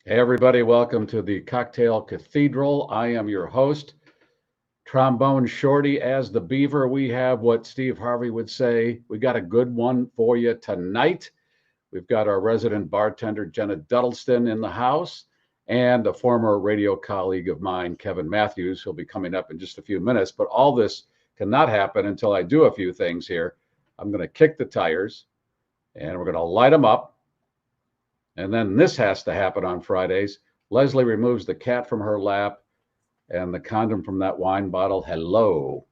Hey, everybody, welcome to the Cocktail Cathedral. I am your host, Trombone Shorty as the Beaver. We have what Steve Harvey would say. We got a good one for you tonight. We've got our resident bartender, Jenna Duddleston, in the house, and a former radio colleague of mine, Kevin Matthews, who'll be coming up in just a few minutes. But all this cannot happen until I do a few things here. I'm going to kick the tires, and we're going to light them up. And then this has to happen on Fridays. Leslie removes the cat from her lap and the condom from that wine bottle. Hello.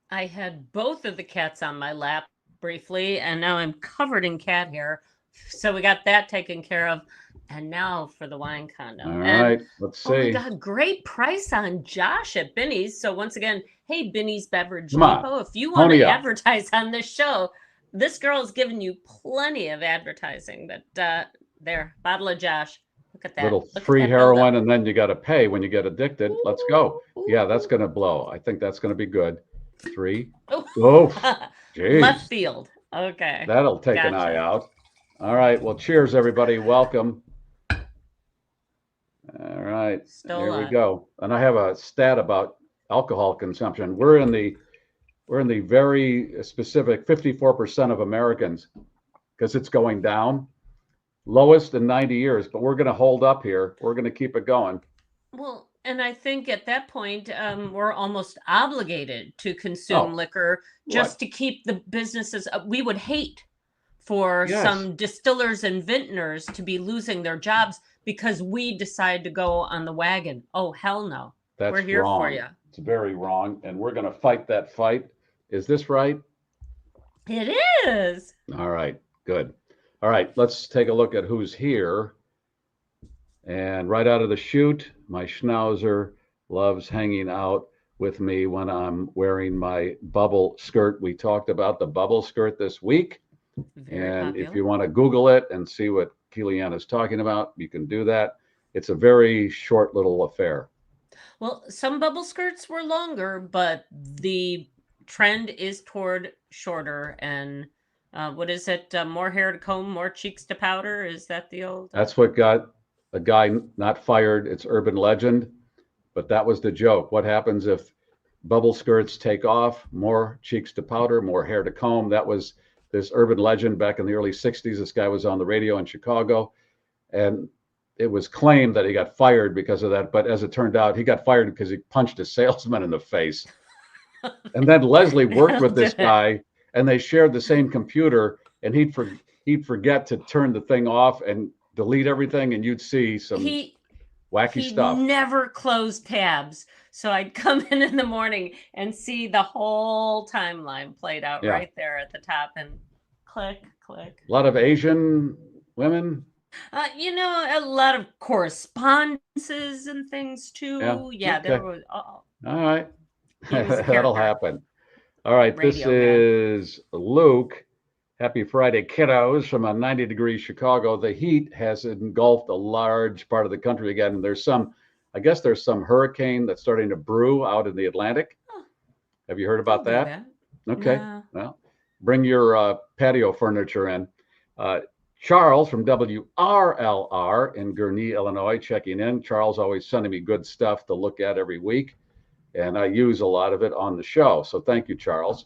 I had both of the cats on my lap briefly, and now I'm covered in cat hair. So we got that taken care of. And now for the wine All condom. And right, let's oh my see. God, great price on Josh at Binny's. So once again, hey, Binny's Beverage Come on, Depot, if you want pony to up. advertise on this show, this girl is giving you plenty of advertising. But there, bottle of Josh. Look at that. Little Look at free that buildup. heroin, and then you got to pay when you get addicted. Let's go. Yeah, that's going to blow. I think that's going to be good. Three. Oh, Oh, left jeez. field. Okay, That'll take an eye gotcha. out. All right. Well, cheers, everybody. Welcome. All right. Still Here we alive. go. And I have a stat about alcohol consumption. We're in the very specific 54% of Americans because it's going down, lowest in 90 years. But we're going to hold up here. We're going to keep it going. Well, and I think at that point, we're almost obligated to consume Oh, liquor what? just to keep the businesses. We would hate for Yes, some distillers and vintners to be losing their jobs because we decide to go on the wagon. Oh, hell no. We're that's here for wrong. you. It's very wrong. And we're going to fight that fight. Is this right? It is. All right, good. All right, let's take a look at who's here. And right out of the chute, my schnauzer loves hanging out with me when I'm wearing my bubble skirt. We talked about the bubble skirt this week. Very And if popular. you want to Google it and see what Kilian is talking about, you can do that. It's a very short little affair. Well, some bubble skirts were longer, but the trend is toward shorter. And what is it? More hair to comb, more cheeks to powder. Is that the old? That's what got a guy not fired. It's urban legend, but that was the joke. What happens if bubble skirts take off? More cheeks to powder, more hair to comb. That was this urban legend back in the early 60s. This guy was on the radio in Chicago, and it was claimed that he got fired because of that. But as it turned out, he got fired because he punched a salesman in the face. And then Leslie worked with Nailed this it. guy, and they shared the same computer, and he'd forget to turn the thing off and delete everything, and you'd see some He wacky he stuff. never closed tabs. So I'd come in the morning and see the whole timeline played out Yeah, right there at the top and click, click. a lot of Asian women. A lot of correspondences and things Yeah, too. Yeah, there okay, was. Oh, all right, he was a that'll character, happen. All right, this radio man. is Luke. Happy Friday, kiddos, from a 90-degree Chicago. The heat has engulfed a large part of the country again. And I guess there's some hurricane that's starting to brew out in the Atlantic. Oh, Have you heard about don't do that? that. Okay, No. well, bring your patio furniture in. Uh, Charles from WRLR in Gurnee, Illinois, checking in. Charles always sending me good stuff to look at every week, and I use a lot of it on the show. So thank you, Charles.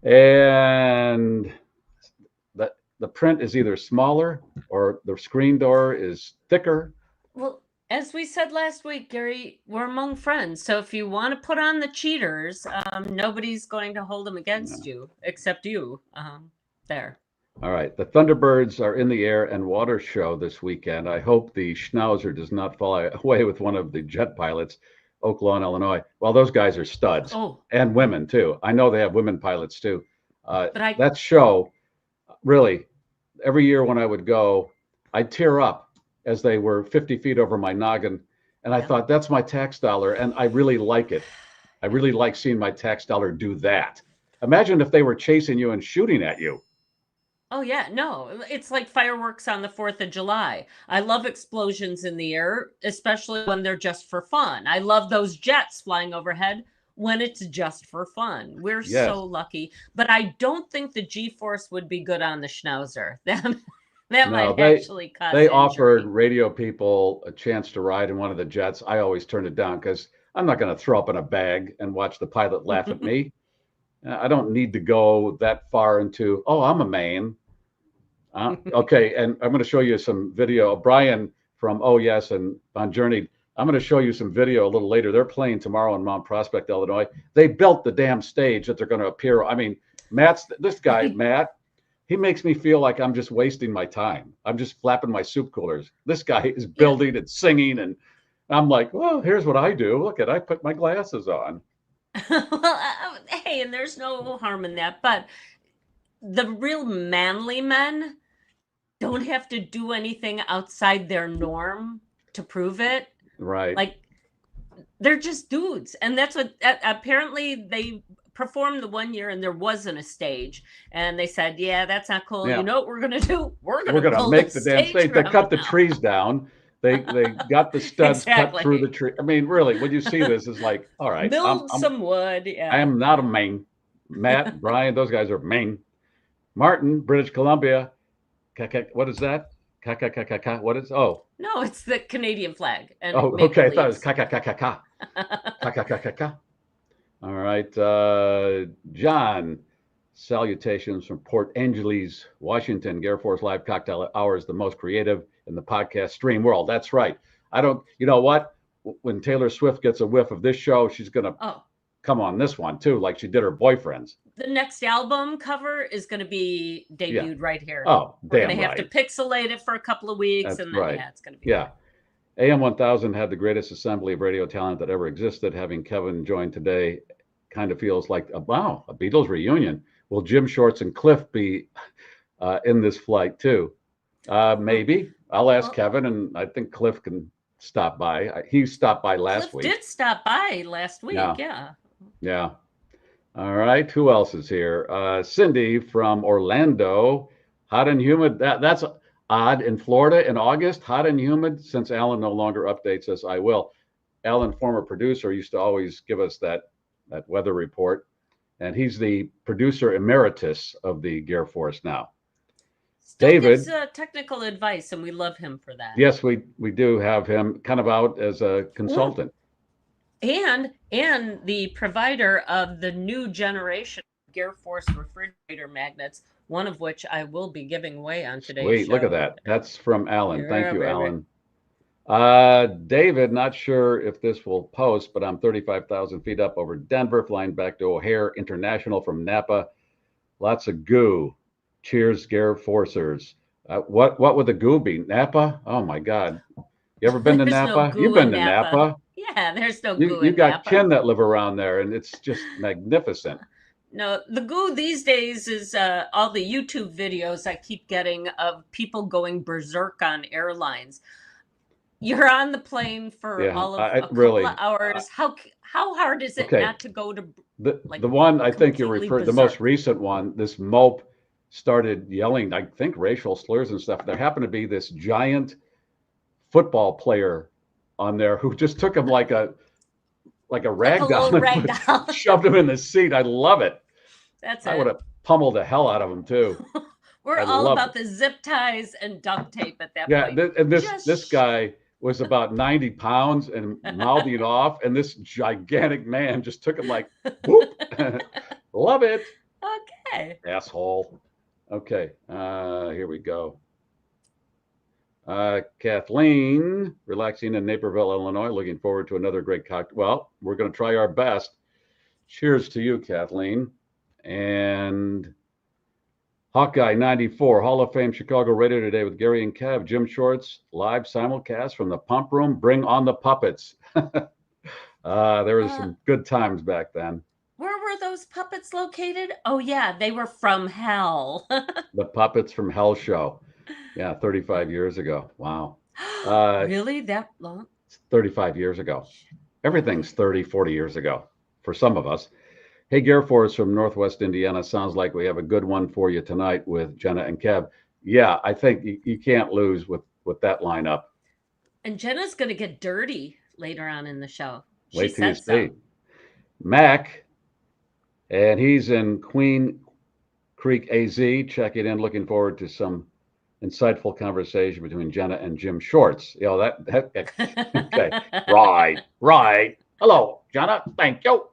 And the print is either smaller or the screen door is thicker. Well, as we said last week, Gary, we're among friends. So if you want to put on the cheaters, nobody's going to hold them against you except you. There. All right, the Thunderbirds are in the air and water show this weekend. I hope the Schnauzer does not fly away with one of the jet pilots, Oak Lawn, Illinois. Well, those guys are studs, Oh, and women too. I know they have women pilots too. but I That show, really, every year when I would go, I'd tear up as they were 50 feet over my noggin. And I Yep. thought, that's my tax dollar. And I really like it. I really like seeing my tax dollar do that. Imagine if they were chasing you and shooting at you. Oh yeah, no, it's like fireworks on the 4th of July. I love explosions in the air, especially when they're just for fun. I love those jets flying overhead when it's just for fun. We're Yes. so lucky, but I don't think the G-force would be good on the Schnauzer. That No, might actually cause they offered injury. radio people a chance to ride in one of the jets. I always turned it down because I'm not going to throw up in a bag and watch the pilot laugh at me. I don't need to go that far into, oh, I'm a Maine. Okay, and I'm going to show you some video. Brian from Oh Yes and on Journey, I'm going to show you some video a little later. They're playing tomorrow in Mount Prospect, Illinois. They built the damn stage that they're going to appear. I mean, this guy, Matt, he makes me feel like I'm just wasting my time. I'm just flapping my soup coolers. This guy is Yeah. building and singing, and I'm like, well, here's what I do. Look at, I put my glasses on. Well, hey, and there's no harm in that, but the real manly men don't have to do anything outside their norm to prove it. Right. Like, they're just dudes. And that's what apparently they performed the 1 year and there wasn't a stage. And they said, yeah, that's not cool. Yeah. You know what we're going to do? We're We're going to make the damn stage. They cut the trees down. They got the studs cut through the tree. I mean, really, when you see this, it's like, all right. Build some wood. Yeah. I am not a Maine. Matt, Brian, those guys are Maine. Martin, British Columbia. What is that? What is? Oh. No, it's the Canadian flag. And oh, okay. I thought it was All right. John, salutations from Port Angeles, Washington. GarrForce Live Cocktail Hour is the most creative in the podcast stream world. That's right. You know what? When Taylor Swift gets a whiff of this show, she's going to come on this one too, like she did her boyfriends. The next album cover is going to be debuted right here. Oh, we're going to have to pixelate it for a couple of weeks. That's and then, right. It's going to be. Yeah. AM 1000 had the greatest assembly of radio talent that ever existed. Having Kevin join today kind of feels like, wow, a Beatles reunion. Will Jim Shorts and Cliff be in this flight too? Maybe. I'll ask Kevin, and I think Cliff can stop by. He stopped by last week. Cliff did stop by last week, yeah. Yeah. All right. Who else is here? Cindy from Orlando. Hot and humid. That's odd. In Florida in August, hot and humid. Since Alan no longer updates us, I will. Alan, former producer, used to always give us that weather report. And he's the producer emeritus of the GarrForce now. Still David gives technical advice, and we love him for that. Yes, we do have him kind of out as a consultant. And the provider of the new generation GarrForce refrigerator magnets, one of which I will be giving away on today's show. Wait, look at that. That's from Alan. Thank you, Alan. David, not sure if this will post, but I'm 35,000 feet up over Denver, flying back to O'Hare International from Napa. Lots of goo. Cheers, GarrForcers. What would the goo be? Napa? Oh my God. You ever been to Napa? You've been to Napa. Yeah, there's no goo you got Napa. Kin that live around there, and it's just magnificent. No, the goo these days is all the YouTube videos I keep getting of people going berserk on airlines. You're on the plane for all of a couple of hours. How hard is it not to go to the one I think you're referring, the most recent one, this mope started yelling, I think, racial slurs and stuff. There happened to be this giant football player on there who just took him like a rag doll and shoved him in the seat. I love it. I would have pummeled the hell out of him too. We're all about the zip ties and duct tape at that point. Yeah, and this guy was about 90 pounds and mouthing off, and this gigantic man just took him like, whoop. Love it. Okay. Asshole. Okay, here we go. Kathleen, relaxing in Naperville, Illinois, looking forward to another great cocktail. Well, we're going to try our best. Cheers to you, Kathleen. And Hawkeye 94, Hall of Fame Chicago Radio today with Garry and Kev. Jim Shorts, live simulcast from the pump room. Bring on the puppets. There was some good times back then. Where were those puppets located? Oh, yeah, they were from hell. The Puppets from Hell show. Yeah, 35 years ago. Wow. Really? That long? 35 years ago. Everything's 30, 40 years ago for some of us. Hey, GarrForce from Northwest Indiana. Sounds like we have a good one for you tonight with Jenna and Kev. Yeah, I think you can't lose with that lineup. And Jenna's going to get dirty later on in the show. Wait till you see. Mac, and he's in Queen Creek, AZ. Check it in. Looking forward to some insightful conversation between Jenna and Jim Shorts. You know, okay. Right. Hello, Jenna. Thank you.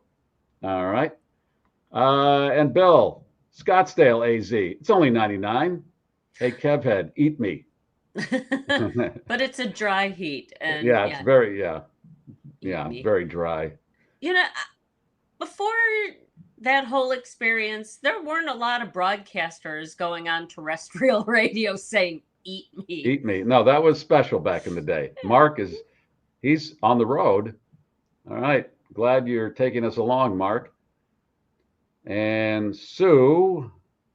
All right. And Bill, Scottsdale, AZ. It's only 99. Hey, Kevhead, eat me. But it's a dry heat. And yeah, it's very, very dry. You know, before that whole experience, there weren't a lot of broadcasters going on terrestrial radio saying, eat me. Eat me. No, that was special back in the day. Mark he's on the road. All right. Glad you're taking us along, Mark. And Sue,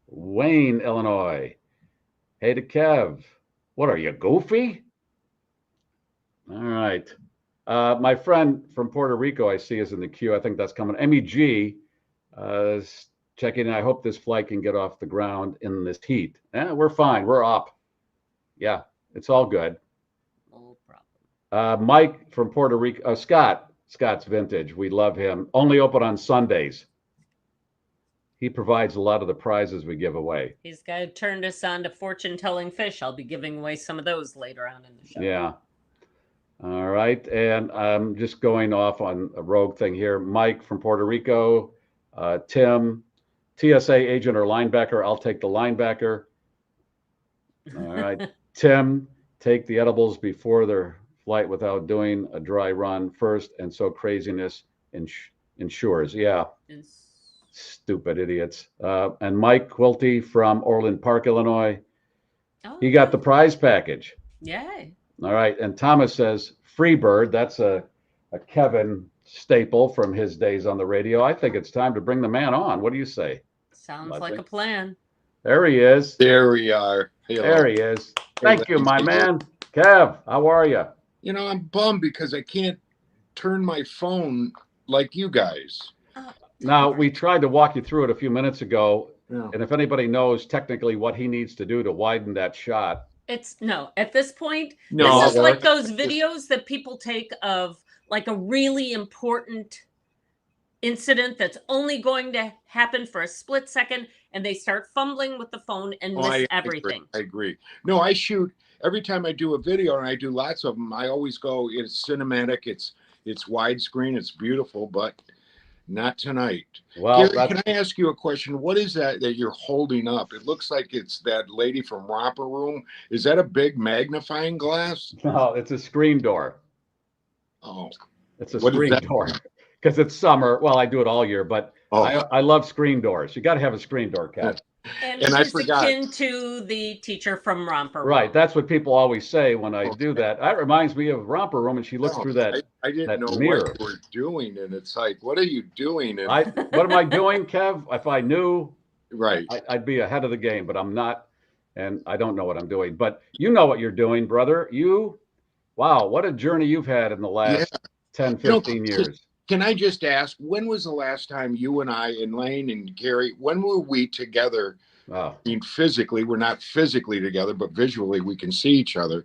Wayne, Illinois. Hey to Kev. What are you, goofy? All right. My friend from Puerto Rico, I see, is in the queue. I think that's coming. MEG is checking in. I hope this flight can get off the ground in this heat. We're fine. We're up. Yeah, it's all good. No problem. Mike from Puerto Rico. Scott's Vintage. We love him. Only open on Sundays. He provides a lot of the prizes we give away. He's got to turn us on to fortune-telling fish. I'll be giving away some of those later on in the show. Yeah. All right. And I'm just going off on a rogue thing here. Mike from Puerto Rico. Tim, TSA agent or linebacker. I'll take the linebacker. All right. Tim, take the edibles before their flight without doing a dry run first. And so craziness ensures. Yeah. Stupid idiots. And Mike Quilty from Orland Park, Illinois. He got the prize package. Yay. All right. And Thomas says, Freebird. That's a Kevin staple from his days on the radio. I think it's time to bring the man on. What do you say? Sounds like a plan. There he is. There we are. Hello. There he is. Thank you, my man. Kev, how are you? You know, I'm bummed because I can't turn my phone like you guys. Now, we tried to walk you through it a few minutes ago. Yeah. And if anybody knows technically what he needs to do to widen that shot. At this point, this is like those videos that people take of like a really important incident that's only going to happen for a split second, and they start fumbling with the phone and miss everything. I agree. No, I shoot every time I do a video, and I do lots of them. I always go, it's cinematic, it's widescreen, it's beautiful, but not tonight. Well, Garry, can I ask you a question? What is that you're holding up? It looks like it's that lady from Romper Room. Is that a big magnifying glass? No, it's a screen door. Oh, it's a screen door because it's summer. Well, I do it all year, but I love screen doors. You got to have a screen door, Kat. And I forgot. Akin to the teacher from Romper Room. Right. That's what people always say when I do that. That reminds me of Romper Room, and she looks through that. I didn't know mirror. What you were doing, and it's like, what are you doing? And what am I doing, Kev? If I knew, right, I'd be ahead of the game, but I'm not, and I don't know what I'm doing. But you know what you're doing, brother. Wow, what a journey you've had in the last 10, 15 years. Can I just ask, when was the last time you and I and Lane and Garry, when were we together? I mean, physically, we're not physically together, but visually we can see each other.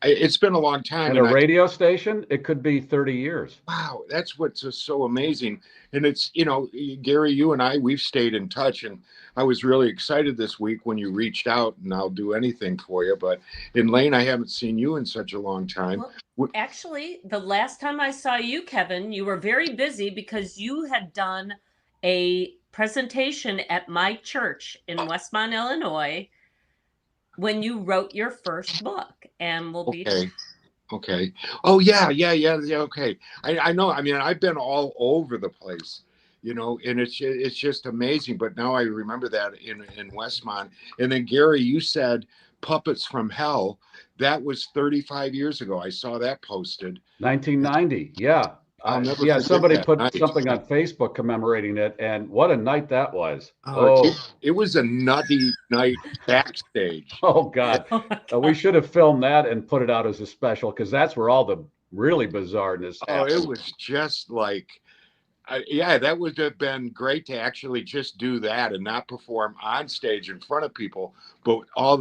It's been a long time. And a radio station, it could be 30 years. Wow, that's what's so amazing. And it's, you know, Garry, you and I, we've stayed in touch. And I was really excited this week when you reached out, and I'll do anything for you. But in Lane, I haven't seen you in such a long time. Well, actually, the last time I saw you, Kevin, you were very busy because you had done a presentation at my church in Westmont, Illinois, when you wrote your first book, and we'll be okay. Oh yeah. Okay, I know. I mean, I've been all over the place, you know, and it's just amazing. But now I remember that in Westmont, and then Garry, you said Puppets from Hell. That was 35 years ago. I saw that posted. 1990. Yeah. Somebody put something on Facebook commemorating it, and what a night that was. It was a nutty night backstage. Oh, God. We should have filmed that and put it out as a special, because that's where all the really bizarreness happened. It was just like, that would have been great to actually just do that and not perform on stage in front of people, but all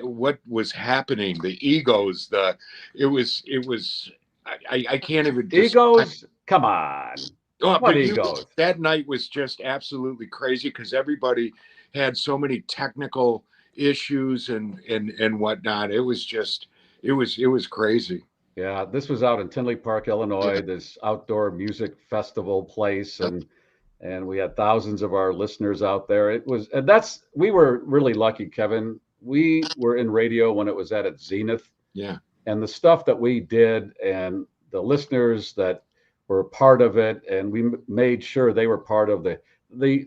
what was happening, the egos, it was I can't even. Egos? Come on. What egos? That night was just absolutely crazy because everybody had so many technical issues and whatnot. It was just, it was crazy. Yeah, this was out in Tinley Park, Illinois, Yeah. this outdoor music festival place, Yep. and we had thousands of our listeners out there. It was, and that's, we were really lucky, Kevin. We were in radio when it was at its zenith, Yeah. and the stuff that we did and the listeners that were part of it, and we made sure they were part of the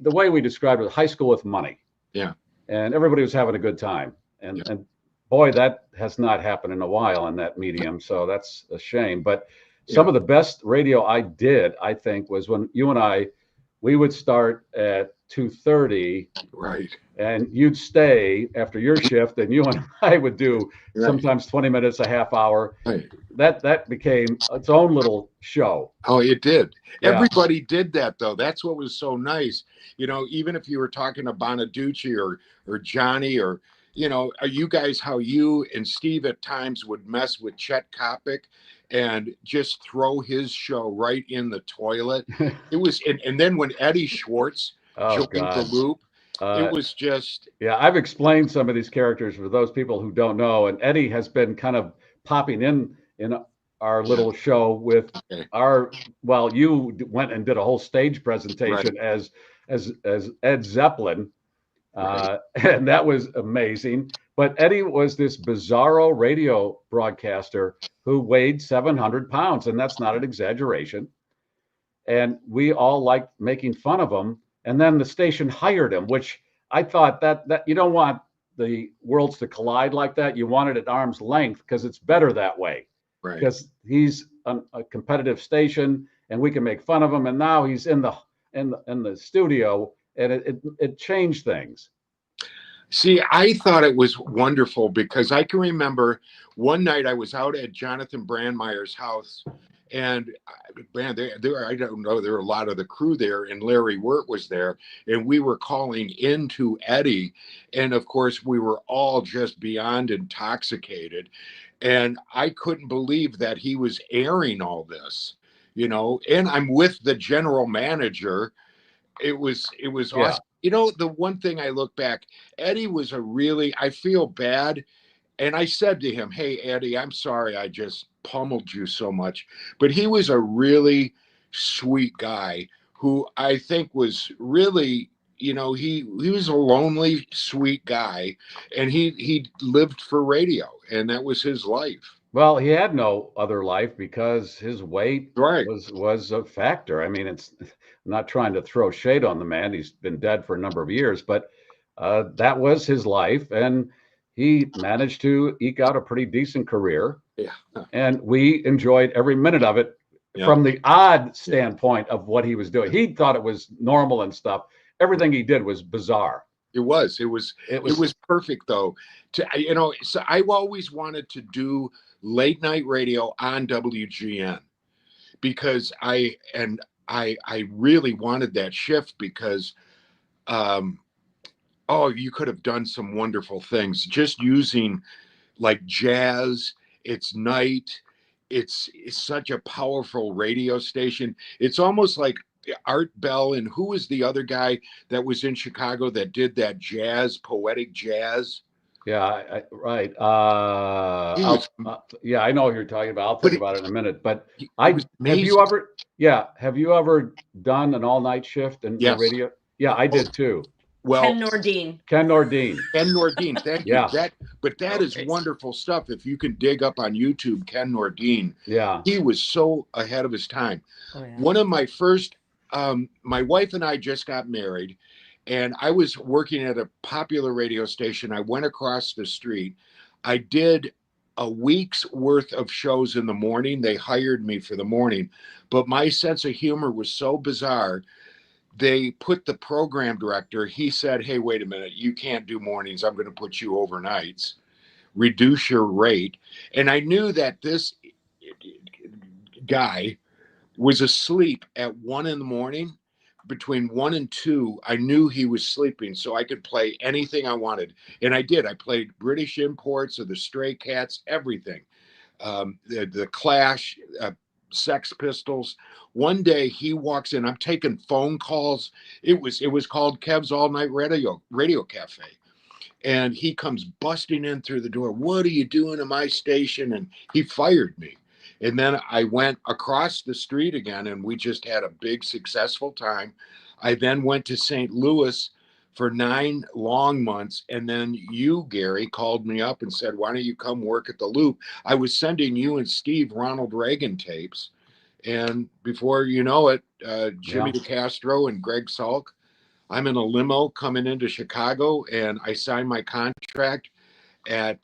way we described it, high school with money. Yeah. And everybody was having a good time. And boy, that has not happened in a while in that medium. So that's a shame. But some of the best radio I did, I think, was when you and I, we would start at 2:30, Right. and you'd stay after your shift, and you and I would do Right. sometimes 20 minutes, a half hour. Right. That became its own little show. Oh, it did. Yeah. Everybody did that, though. That's what was so nice. You know, even if you were talking to Bonaducci or Johnny, or, you know, you guys, how you and Steve at times would mess with Chet Kopic and just throw his show right in the toilet. It was, and then when Eddie Schwartz joined the loop, it was just. Yeah, I've explained some of these characters for those people who don't know, and Eddie has been kind of popping in our little show with our, well, you went and did a whole stage presentation as Ed Zeppelin, and that was amazing. But Eddie was this bizarro radio broadcaster who weighed 700 pounds, and that's not an exaggeration. And we all liked making fun of him. And then the station hired him, which I thought that you don't want the worlds to collide like that. You want it at arm's length because it's better that way. Right. Because he's a competitive station, and we can make fun of him. And now he's in the studio, and it changed things. See, I thought it was wonderful because I can remember one night I was out at Jonathan Brandmeier's house, and man, there I don't know, there were a lot of the crew there, and Larry Wirt was there, and we were calling into Eddie, and of course we were all just beyond intoxicated, and I couldn't believe that he was airing all this, you know, and I'm with the general manager. It was awesome. You know, the one thing I look back, Eddie was I feel bad. And I said to him, hey, Eddie, I'm sorry I just pummeled you so much. But he was a really sweet guy who I think was really, you know, he was a lonely, sweet guy. And he lived for radio, and that was his life. Well, he had no other life because his weight was a factor. I mean, I'm not trying to throw shade on the man. He's been dead for a number of years, but that was his life. And he managed to eke out a pretty decent career. Yeah. And we enjoyed every minute of it from the odd standpoint of what he was doing. He thought it was normal and stuff. Everything he did was bizarre. It was perfect, though. You know, so I've always wanted to do late night radio on WGN because I really wanted that shift because, you could have done some wonderful things just using like jazz. It's night. It's such a powerful radio station. It's almost like Art Bell, and who was the other guy that was in Chicago that did that jazz, poetic jazz? Yeah, right. Yeah, I know what you're talking about. I'll think about it in a minute. But have you ever done an all-night shift in the radio? Yeah, I did too. Well, Ken Nordine. Thank you. That is wonderful stuff. If you can dig up on YouTube, Ken Nordine. Yeah, he was so ahead of his time. Oh, yeah. One of my first, my wife and I just got married, and I was working at a popular radio station. I went across the street. I did a week's worth of shows in the morning. They hired me for the morning, but my sense of humor was so bizarre. They put the program director, he said, hey, wait a minute, you can't do mornings. I'm going to put you overnights, reduce your rate. And I knew that this guy was asleep at 1 a.m. Between 1 and 2, I knew he was sleeping, so I could play anything I wanted. And I did. I played British imports of the Stray Cats, everything. The Clash, Sex Pistols. One day he walks in, I'm taking phone calls. It was called Kev's All Night Radio Cafe. And he comes busting in through the door. What are you doing at my station? And he fired me. And then I went across the street again, and we just had a big, successful time. I then went to St. Louis for 9 long months. And then you, Garry, called me up and said, why don't you come work at the Loop? I was sending you and Steve Ronald Reagan tapes. And before you know it, Jimmy DeCastro and Greg Salk, I'm in a limo coming into Chicago, and I signed my contract at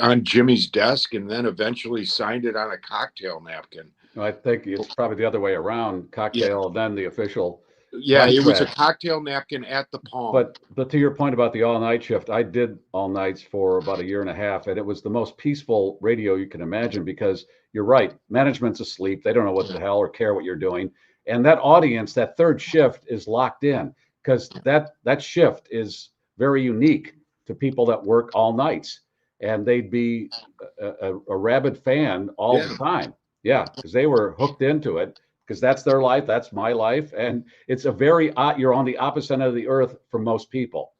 on Jimmy's desk, and then eventually signed it on a cocktail napkin. I think it's probably the other way around. Cocktail, then the official. Yeah, it was a cocktail napkin at the Palm. But to your point about the all-night shift, I did all nights for about a year and a half, and it was the most peaceful radio you can imagine, because you're right, management's asleep. They don't know what the hell or care what you're doing. And that audience, that third shift is locked in, because that shift is very unique to people that work all nights, and they'd be a rabid fan all the time. Yeah, because they were hooked into it, because that's their life, that's my life, and it's a very you're on the opposite end of the earth for most people.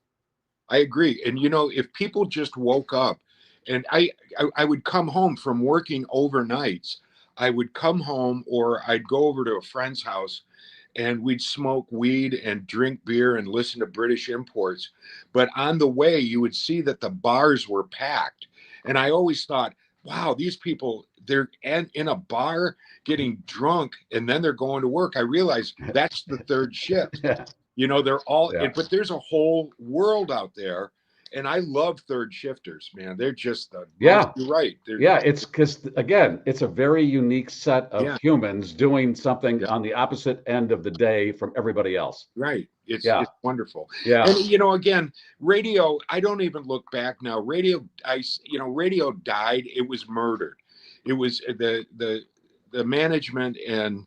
I agree. And you know, if people just woke up, and I would come home from working overnights, I would come home, or I'd go over to a friend's house, and we'd smoke weed and drink beer and listen to British imports. But on the way, you would see that the bars were packed. And I always thought, wow, these people, they're in a bar getting drunk, and then they're going to work. I realized that's the third shift. You know, they're all, but there's a whole world out there. And I love third shifters, man. They're just you're right. It's because, again, it's a very unique set of humans doing something on the opposite end of the day from everybody else. Right. It's wonderful. Yeah. And you know, again, radio, I don't even look back now. Radio died. It was murdered. It was the management and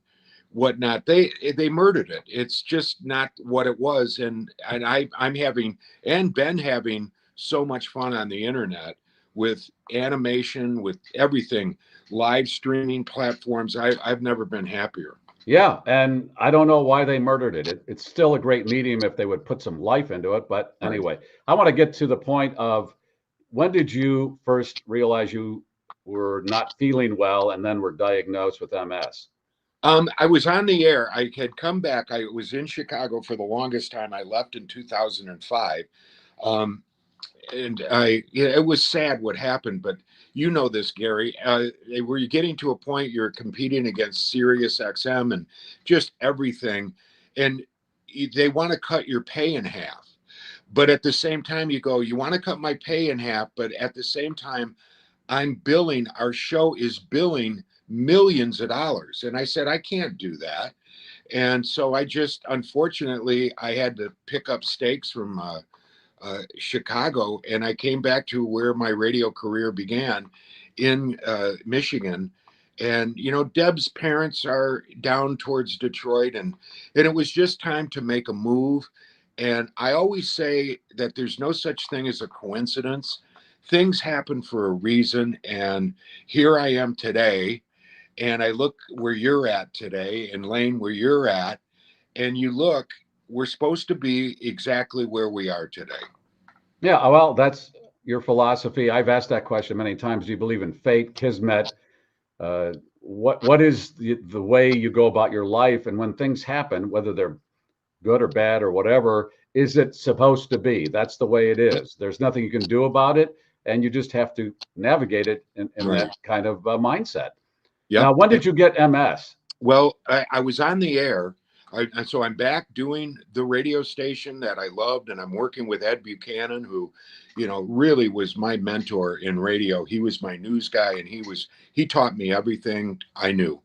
whatnot. They murdered it. It's just not what it was. And I'm having and been having so much fun on the internet with animation, with everything, live streaming platforms. I've never been happier. Yeah, and I don't know why they murdered it. It's still a great medium if they would put some life into it. But anyway, I want to get to the point of, when did you first realize you were not feeling well and then were diagnosed with MS? I was on the air. I had come back. I was in Chicago for the longest time. I left in 2005. And it was sad what happened, but you know this, Garry. Were you getting to a point you're competing against Sirius XM and just everything, and they want to cut your pay in half. But at the same time, you go, you want to cut my pay in half, but at the same time, our show is billing millions of dollars. And I said, I can't do that. And so unfortunately, I had to pick up stakes from Chicago, and I came back to where my radio career began in Michigan. And, you know, Deb's parents are down towards Detroit, and it was just time to make a move. And I always say that there's no such thing as a coincidence. Things happen for a reason. And here I am today. And I look where you're at today, and Lane, where you're at, and you look, we're supposed to be exactly where we are today. Yeah, well, that's your philosophy. I've asked that question many times. Do you believe in fate, kismet? What is the way you go about your life? And when things happen, whether they're good or bad or whatever, is it supposed to be? That's the way it is. There's nothing you can do about it, and you just have to navigate it in that kind of mindset. Yep. Now, when did you get MS? Well, I was on the air. So I'm back doing the radio station that I loved, and I'm working with Ed Buchanan, who, you know, really was my mentor in radio. He was my news guy, and he taught me everything I knew.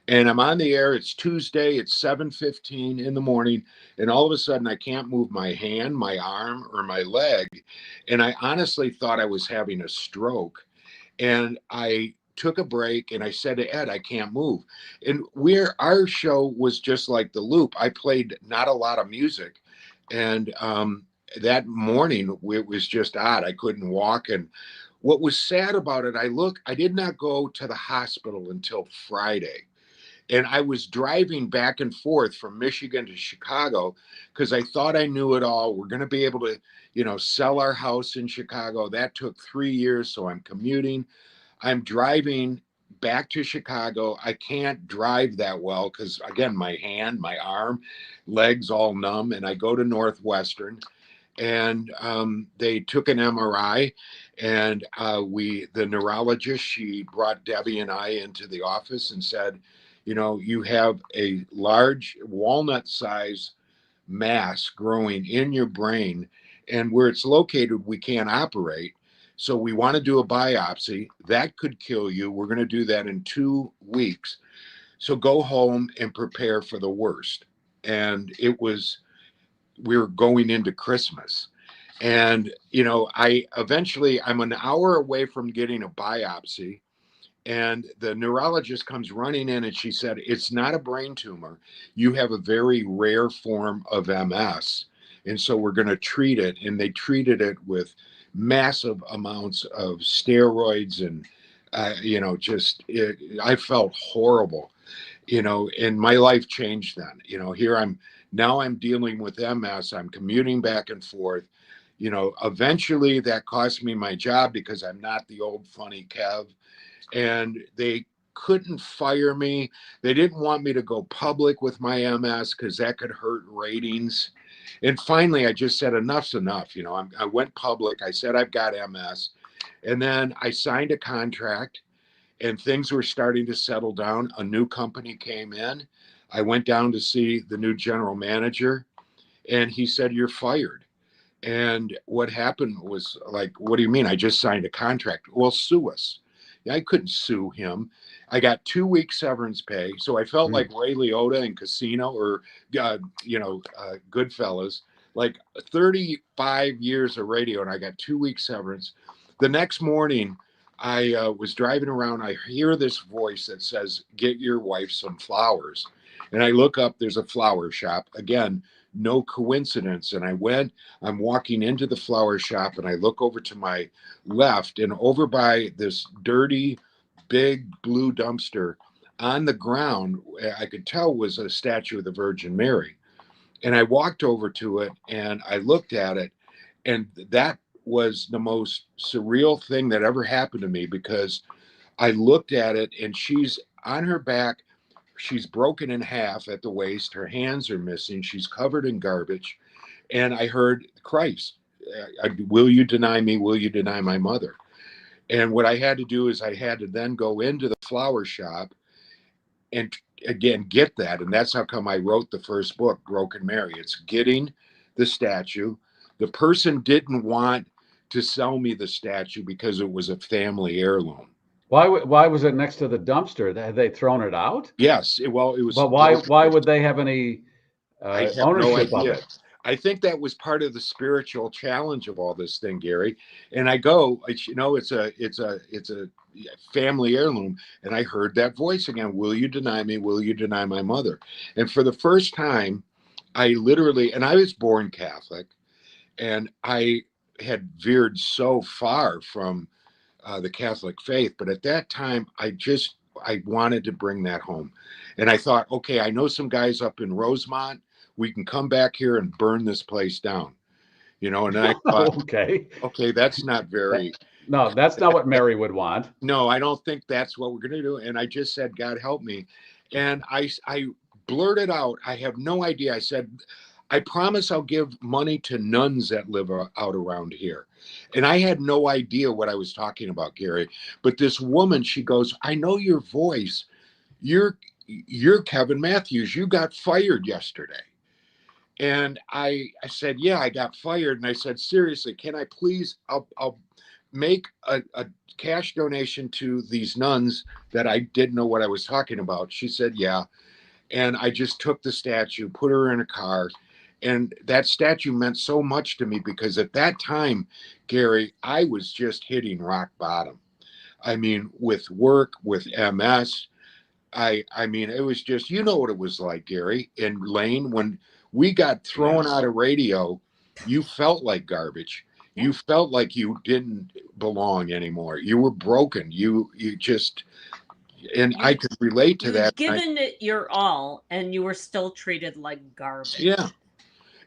And I'm on the air. It's Tuesday. It's 7:15 in the morning, and all of a sudden I can't move my hand, my arm, or my leg. And I honestly thought I was having a stroke. And I took a break, and I said to Ed, I can't move. And our show was just like the Loop. I played not a lot of music. And that morning it was just odd. I couldn't walk. And what was sad about it, I did not go to the hospital until Friday. And I was driving back and forth from Michigan to Chicago because I thought I knew it all. We're going to be able to, sell our house in Chicago. That took 3 years. So I'm commuting. I'm driving back to Chicago. I can't drive that well because, again, my hand, my arm, legs all numb. And I go to Northwestern, and they took an MRI, and the neurologist, she brought Debbie and I into the office and said, you have a large walnut size mass growing in your brain, and where it's located, we can't operate. So we want to do a biopsy. That could kill you. We're going to do that in 2 weeks. So go home and prepare for the worst. And we were going into Christmas. And, I'm an hour away from getting a biopsy. And the neurologist comes running in and she said, it's not a brain tumor. You have a very rare form of MS. And so we're going to treat it. And they treated it with massive amounts of steroids. And, I felt horrible, and my life changed then. Here I'm dealing with MS. I'm commuting back and forth. Eventually that cost me my job because I'm not the old funny Kev. And they couldn't fire me. They didn't want me to go public with my MS because that could hurt ratings. And finally, I just said, enough's enough. I went public. I said, I've got MS. And then I signed a contract, and things were starting to settle down. A new company came in. I went down to see the new general manager, and he said, you're fired. And what happened was like, what do you mean? I just signed a contract. Well, sue us. I couldn't sue him. I got 2 weeks severance pay. So I felt like Ray Liotta in Casino or, Goodfellas, like 35 years of radio, and I got 2 weeks severance. The next morning, I was driving around. I hear this voice that says, get your wife some flowers. And I look up, there's a flower shop. Again, no coincidence. And I'm walking into the flower shop, and I look over to my left, and over by this dirty, big blue dumpster on the ground, I could tell was a statue of the Virgin Mary. And I walked over to it and I looked at it, and that was the most surreal thing that ever happened to me, because I looked at it and she's on her back. She's broken in half at the waist. Her hands are missing. She's covered in garbage. And I heard Christ, will you deny me? Will you deny my mother? And what I had to do is I had to then go into the flower shop and again, get that. And that's how come I wrote the first book, Broken Mary. It's getting the statue. The person didn't want to sell me the statue because it was a family heirloom. Why was it next to the dumpster? Had they thrown it out? Yes. It was. But why would they have any ownership of it? I think that was part of the spiritual challenge of all this thing, Gary. And I go, it's a family heirloom. And I heard that voice again. Will you deny me? Will you deny my mother? And for the first time, I was born Catholic, and I had veered so far from the Catholic faith. But at that time, I wanted to bring that home. And I thought, okay, I know some guys up in Rosemont. We can come back here and burn this place down, and I thought, okay, that's not very. No, that's not what Mary would want. No, I don't think that's what we're going to do. And I just said, God help me. And I blurted out, I have no idea. I said, I promise I'll give money to nuns that live out around here. And I had no idea what I was talking about, Gary. But this woman, she goes, I know your voice. You're Kevin Matthews. You got fired yesterday. And I said, yeah, I got fired. And I said, seriously, can I please, I'll make a cash donation to these nuns that I didn't know what I was talking about. She said, yeah. And I just took the statue, put her in a car. And that statue meant so much to me because at that time, Gary, I was just hitting rock bottom. I mean, with work, with MS, I mean, it was just, what it was like, Gary and Lane, when we got thrown out of radio, you felt like garbage. You felt like you didn't belong anymore. You were broken. You just, And I could relate to You've that. given it your all, and you were still treated like garbage. Yeah.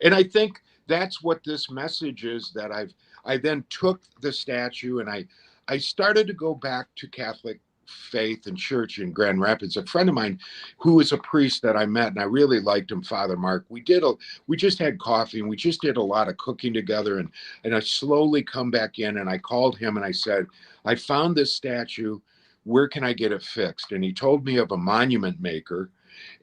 And I think that's what this message is, that I then took the statue and I started to go back to Catholic faith and church in Grand Rapids. A friend of mine who is a priest that I met, and I really liked him, Father Mark. We just had coffee and we just did a lot of cooking together, and I slowly come back in and I called him and I said, I found this statue. Where can I get it fixed? And he told me of a monument maker.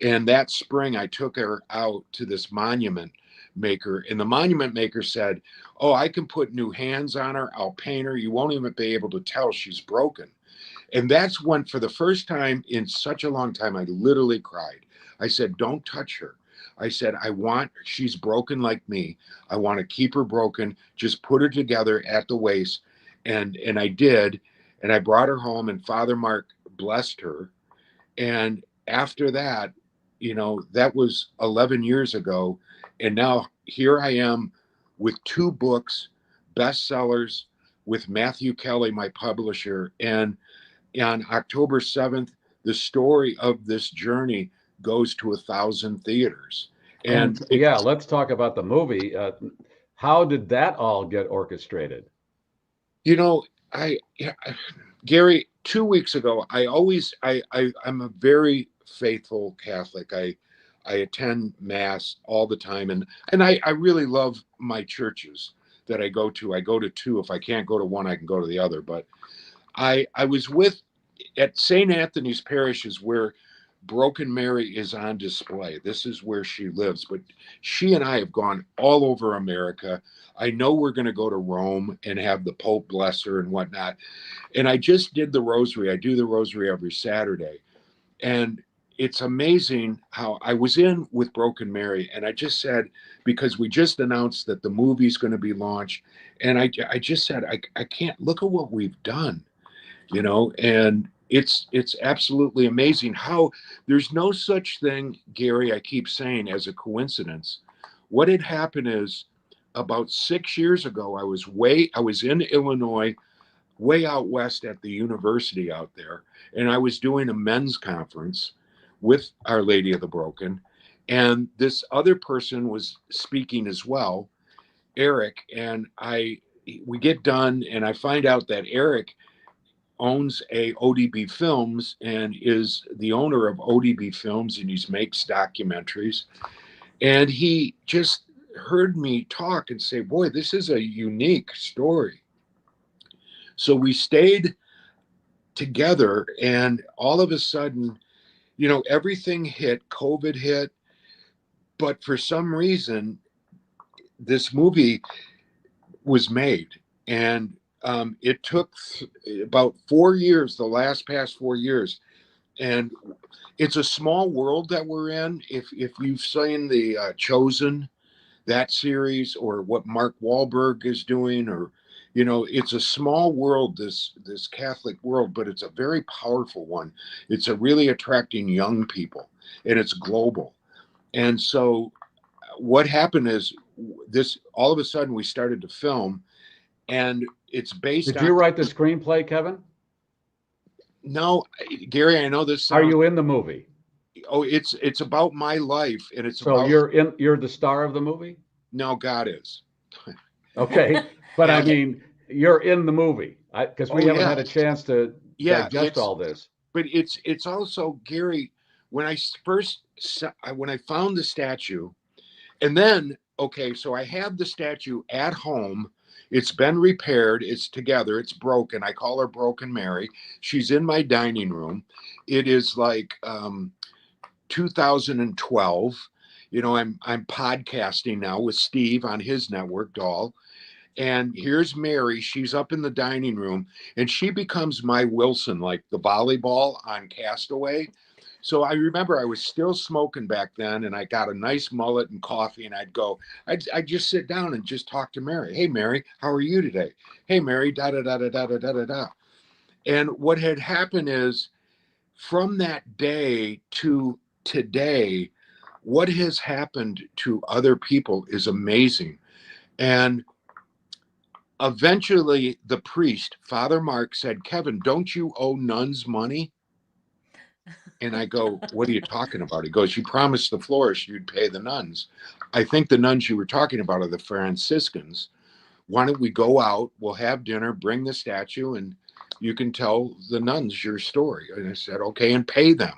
And that spring I took her out to this monument maker, and the monument maker said, oh, I can put new hands on her, I'll paint her, you won't even be able to tell she's broken. And that's when, for the first time in such a long time, I literally cried. I said, don't touch her. I said, she's broken like me, I want to keep her broken, just put her together at the waist. And I did, and I brought her home, and Father Mark blessed her. And after that, that was 11 years ago. And now here I am with 2 books, bestsellers, with Matthew Kelly, my publisher. And on October 7th, the story of this journey goes to 1,000 theaters. And yeah, let's talk about the movie. How did that all get orchestrated? Garry, 2 weeks ago, I'm a very faithful Catholic. I attend Mass all the time, and I really love my churches that I go to. I go to 2. If I can't go to one, I can go to the other. But I was at St. Anthony's Parish is where Broken Mary is on display. This is where she lives. But she and I have gone all over America. I know we're going to go to Rome and have the Pope bless her and whatnot. And I just did the rosary. I do the rosary every Saturday. And it's amazing how I was in with Broken Mary, and I just said, because we just announced that the movie's going to be launched, and I just said, I can't, look at what we've done, and it's absolutely amazing how there's no such thing, Garry, I keep saying, as a coincidence. What had happened is, about 6 years ago, I was in Illinois, way out west at the university out there, and I was doing a men's conference with Our Lady of the Broken, and this other person was speaking as well, Eric, and we get done, and I find out that Eric owns a ODB Films and is the owner of ODB Films, and he makes documentaries. And he just heard me talk and say, boy, this is a unique story. So we stayed together, and all of a sudden, everything hit, COVID hit, but for some reason, this movie was made. And it took about 4 years, the past 4 years. And it's a small world that we're in. If you've seen the Chosen, that series, or what Mark Wahlberg is doing, or it's a small world, this Catholic world, but it's a very powerful one. It's a really attracting young people, and it's global. And so what happened is this, all of a sudden we started to film, and it's based on. Did you write the screenplay, Kevin? No, Garry, I know this. Are you in the movie? Oh, it's about my life, and it's so about. You're the star of the movie? No, God is. Okay, but I mean, you're in the movie, because we haven't had a chance to digest all this. But it's also, Garry, when I found the statue, and then, okay, so I have the statue at home. It's been repaired. It's together. It's broken. I call her Broken Mary. She's in my dining room. It is like 2012. I'm podcasting now with Steve on his network, Doll. And here's Mary. She's up in the dining room, and she becomes my Wilson, like the volleyball on Castaway. So I remember I was still smoking back then, and I got a nice mullet and coffee, and I'd just sit down and just talk to Mary. Hey, Mary, how are you today? Hey, Mary, da-da-da-da-da-da-da-da. And what had happened is, from that day to today, what has happened to other people is amazing. And eventually the priest, Father Mark, said, Kevin, don't you owe nuns money? And I go, what are you talking about? He goes, you promised the florist you'd pay the nuns. I think the nuns you were talking about are the Franciscans. Why don't we go out? We'll have dinner, bring the statue, and you can tell the nuns your story. And I said, okay, and pay them.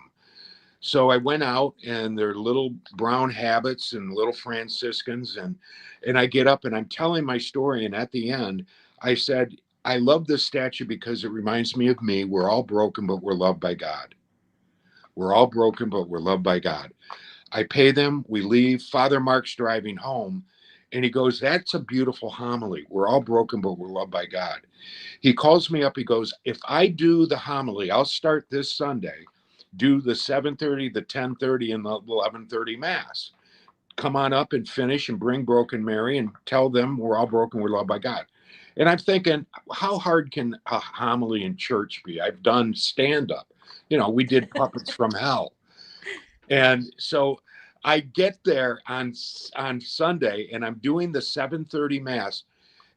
So I went out, and they're little brown habits and little Franciscans. And I get up and I'm telling my story. And at the end, I said, I love this statue because it reminds me of me. We're all broken, but we're loved by God. We're all broken, but we're loved by God. I pay them. We leave. Father Mark's driving home. And he goes, that's a beautiful homily. We're all broken, but we're loved by God. He calls me up. He goes, if I do the homily, I'll start this Sunday, do the 7:30, the 10:30, and the 11:30 Mass. Come on up and finish and bring Broken Mary and tell them we're all broken, we're loved by God. And I'm thinking, how hard can a homily in church be? I've done stand-up. We did Puppets from Hell. And so I get there on Sunday, and I'm doing the 7:30 Mass.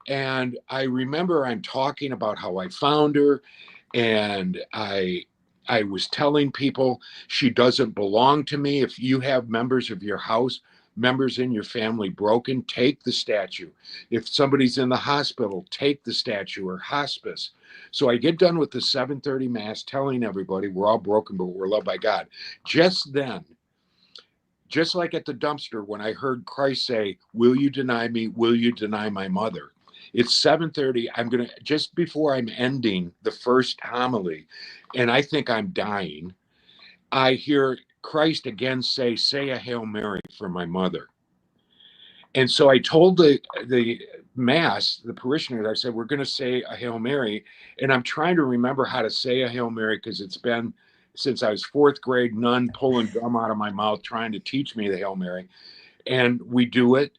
And I remember I'm talking about how I found her, and I was telling people she doesn't belong to me. If you have members of your house, members in your family broken, take the statue. If somebody's in the hospital, take the statue, or hospice. So I get done with the 7:30 Mass telling everybody we're all broken, but we're loved by God. Just then, just like at the dumpster, when I heard Christ say, will you deny me? Will you deny my mother? It's 7:30. I'm going to, just before I'm ending the first homily, and I think I'm dying, I hear Christ again say a Hail Mary for my mother. And so I told the Mass, the parishioners, I said, we're going to say a Hail Mary. And I'm trying to remember how to say a Hail Mary because it's been since I was fourth grade, nun pulling gum out of my mouth, trying to teach me the Hail Mary. And we do it.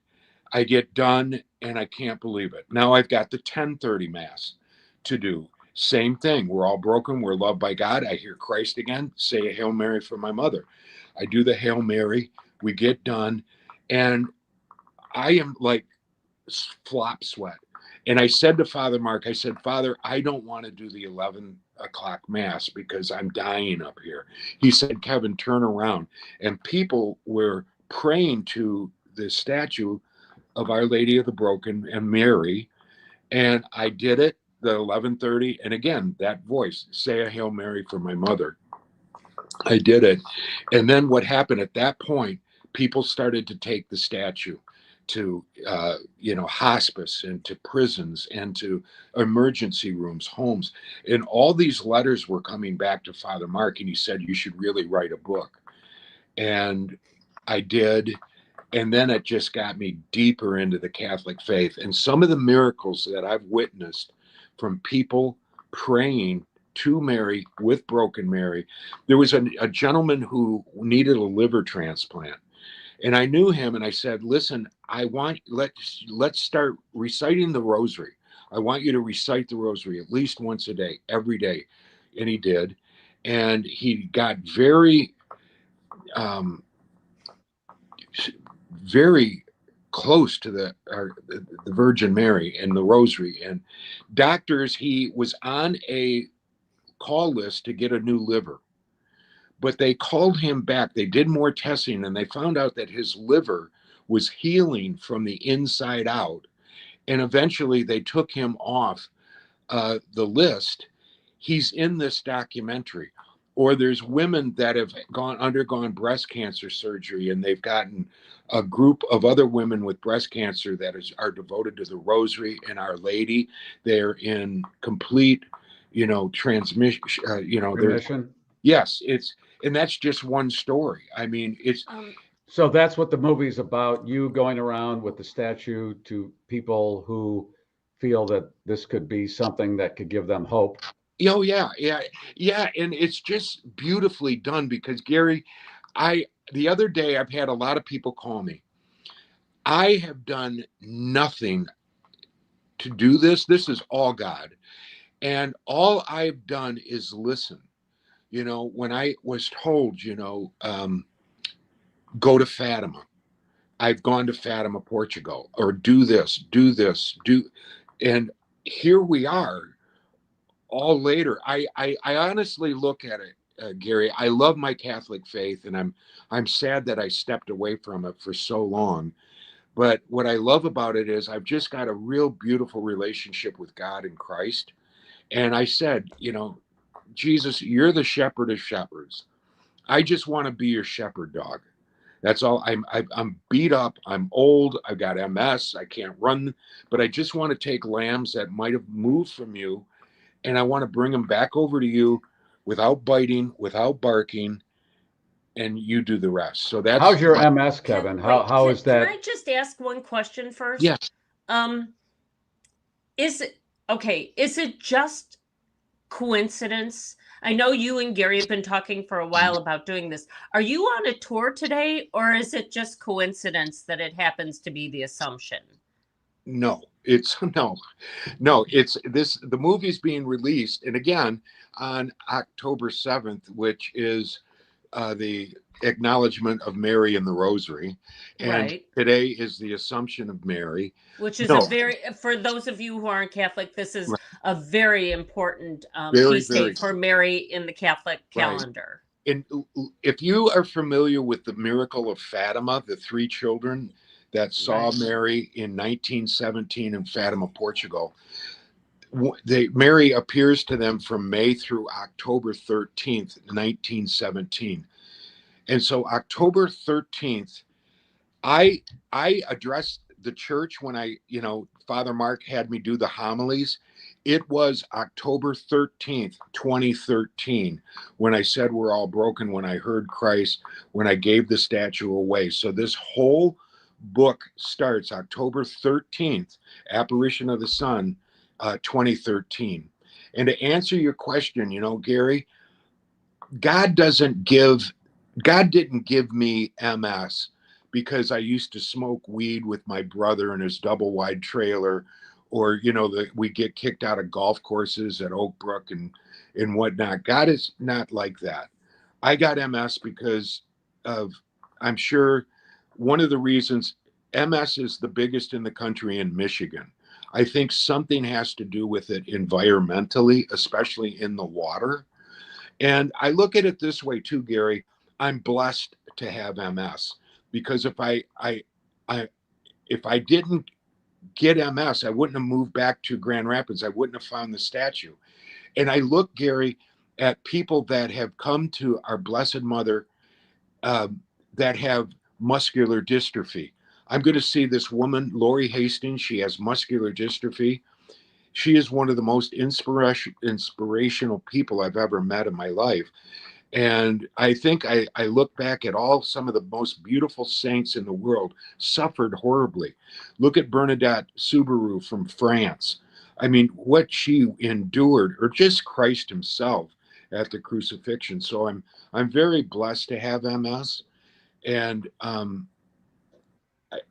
I get done, and I can't believe it. Now I've got the 10:30 Mass to do. Same thing. We're all broken. We're loved by God. I hear Christ again, say a Hail Mary for my mother. I do the Hail Mary. We get done. And I am like flop sweat. And I said to Father Mark, I said, Father, I don't want to do the 11 o'clock Mass because I'm dying up here. He said, Kevin, turn around. And people were praying to the statue of Our Lady of the Broken and Mary. And I did it, the 11:30. And again, that voice, say a Hail Mary for my mother. I did it. And then what happened at that point, people started to take the statue to hospice and to prisons and to emergency rooms, homes. And all these letters were coming back to Father Mark, and he said, you should really write a book. And I did. And then it just got me deeper into the Catholic faith. And some of the miracles that I've witnessed from people praying to Mary with Broken Mary. There was a gentleman who needed a liver transplant. And I knew him, and I said, listen, let's start reciting the rosary. I want you to recite the rosary at least once a day, every day. And he did. And he got very, very close to the Virgin Mary and the rosary. And doctors, he was on a call list to get a new liver. But they called him back. They did more testing, and they found out that his liver was healing from the inside out. And eventually they took him off the list. He's in this documentary. Or there's women that have undergone breast cancer surgery, and they've gotten a group of other women with breast cancer that are devoted to the Rosary and Our Lady. They're in complete, transmission. Remission. Yes, and that's just one story. I mean, it's. So that's what the movie's about. You going around with the statue to people who feel that this could be something that could give them hope. Oh, yeah. And it's just beautifully done because, Garry, the other day I've had a lot of people call me. I have done nothing to do this. This is all God. And all I've done is listen. When I was told, go to Fatima, I've gone to Fatima, Portugal, or do this. And here we are all later. I honestly look at it Gary, I love my Catholic faith, and I'm sad that I stepped away from it for so long. But what I love about it is I've just got a real beautiful relationship with God and Christ. And I said, Jesus, you're the shepherd of shepherds. I just want to be your shepherd dog. That's all. I'm beat up. I'm old. I've got MS. I can't run, but I just want to take lambs that might have moved from you, and I want to bring them back over to you without biting, without barking, and you do the rest. So that's How's your MS, Kevin? How is that? Can I just ask one question first? Yeah. Is it just coincidence? I know you and Garry have been talking for a while about doing this. Are you on a tour today, or is it just coincidence that it happens to be the Assumption? No, it's the movie's being released, and again on October 7th, which is the acknowledgement of Mary in the Rosary, and today is the Assumption of Mary, which is for those of you who aren't Catholic, this is a very important feast day for Mary in the Catholic calendar. And if you are familiar with the miracle of Fatima, the 3 children that saw Mary in 1917 in Fatima, Portugal, Mary appears to them from May through October 13th, 1917. And so October 13th, I addressed the church when Father Mark had me do the homilies. It was October 13th, 2013, when I said we're all broken, when I heard Christ, when I gave the statue away. So this whole book starts October 13th, Apparition of the Sun, 2013. And to answer your question, Garry, God didn't give me MS because I used to smoke weed with my brother in his double wide trailer, or we get kicked out of golf courses at Oak Brook and whatnot. God is not like that. I got MS because of, I'm sure, one of the reasons. MS is the biggest in the country in Michigan. I think something has to do with it environmentally, especially in the water. And I look at it this way too, Garry. I'm blessed to have MS, because if I didn't get MS, I wouldn't have moved back to Grand Rapids. I wouldn't have found the statue. And I look, Garry, at people that have come to our Blessed Mother that have muscular dystrophy. I'm going to see this woman, Lori Hastings. She has muscular dystrophy. She is one of the most inspirational people I've ever met in my life. And I think I look back at some of the most beautiful saints in the world suffered horribly. Look at Bernadette Soubirous from France. I mean, what she endured, or just Christ himself at the crucifixion. So I'm very blessed to have MS. And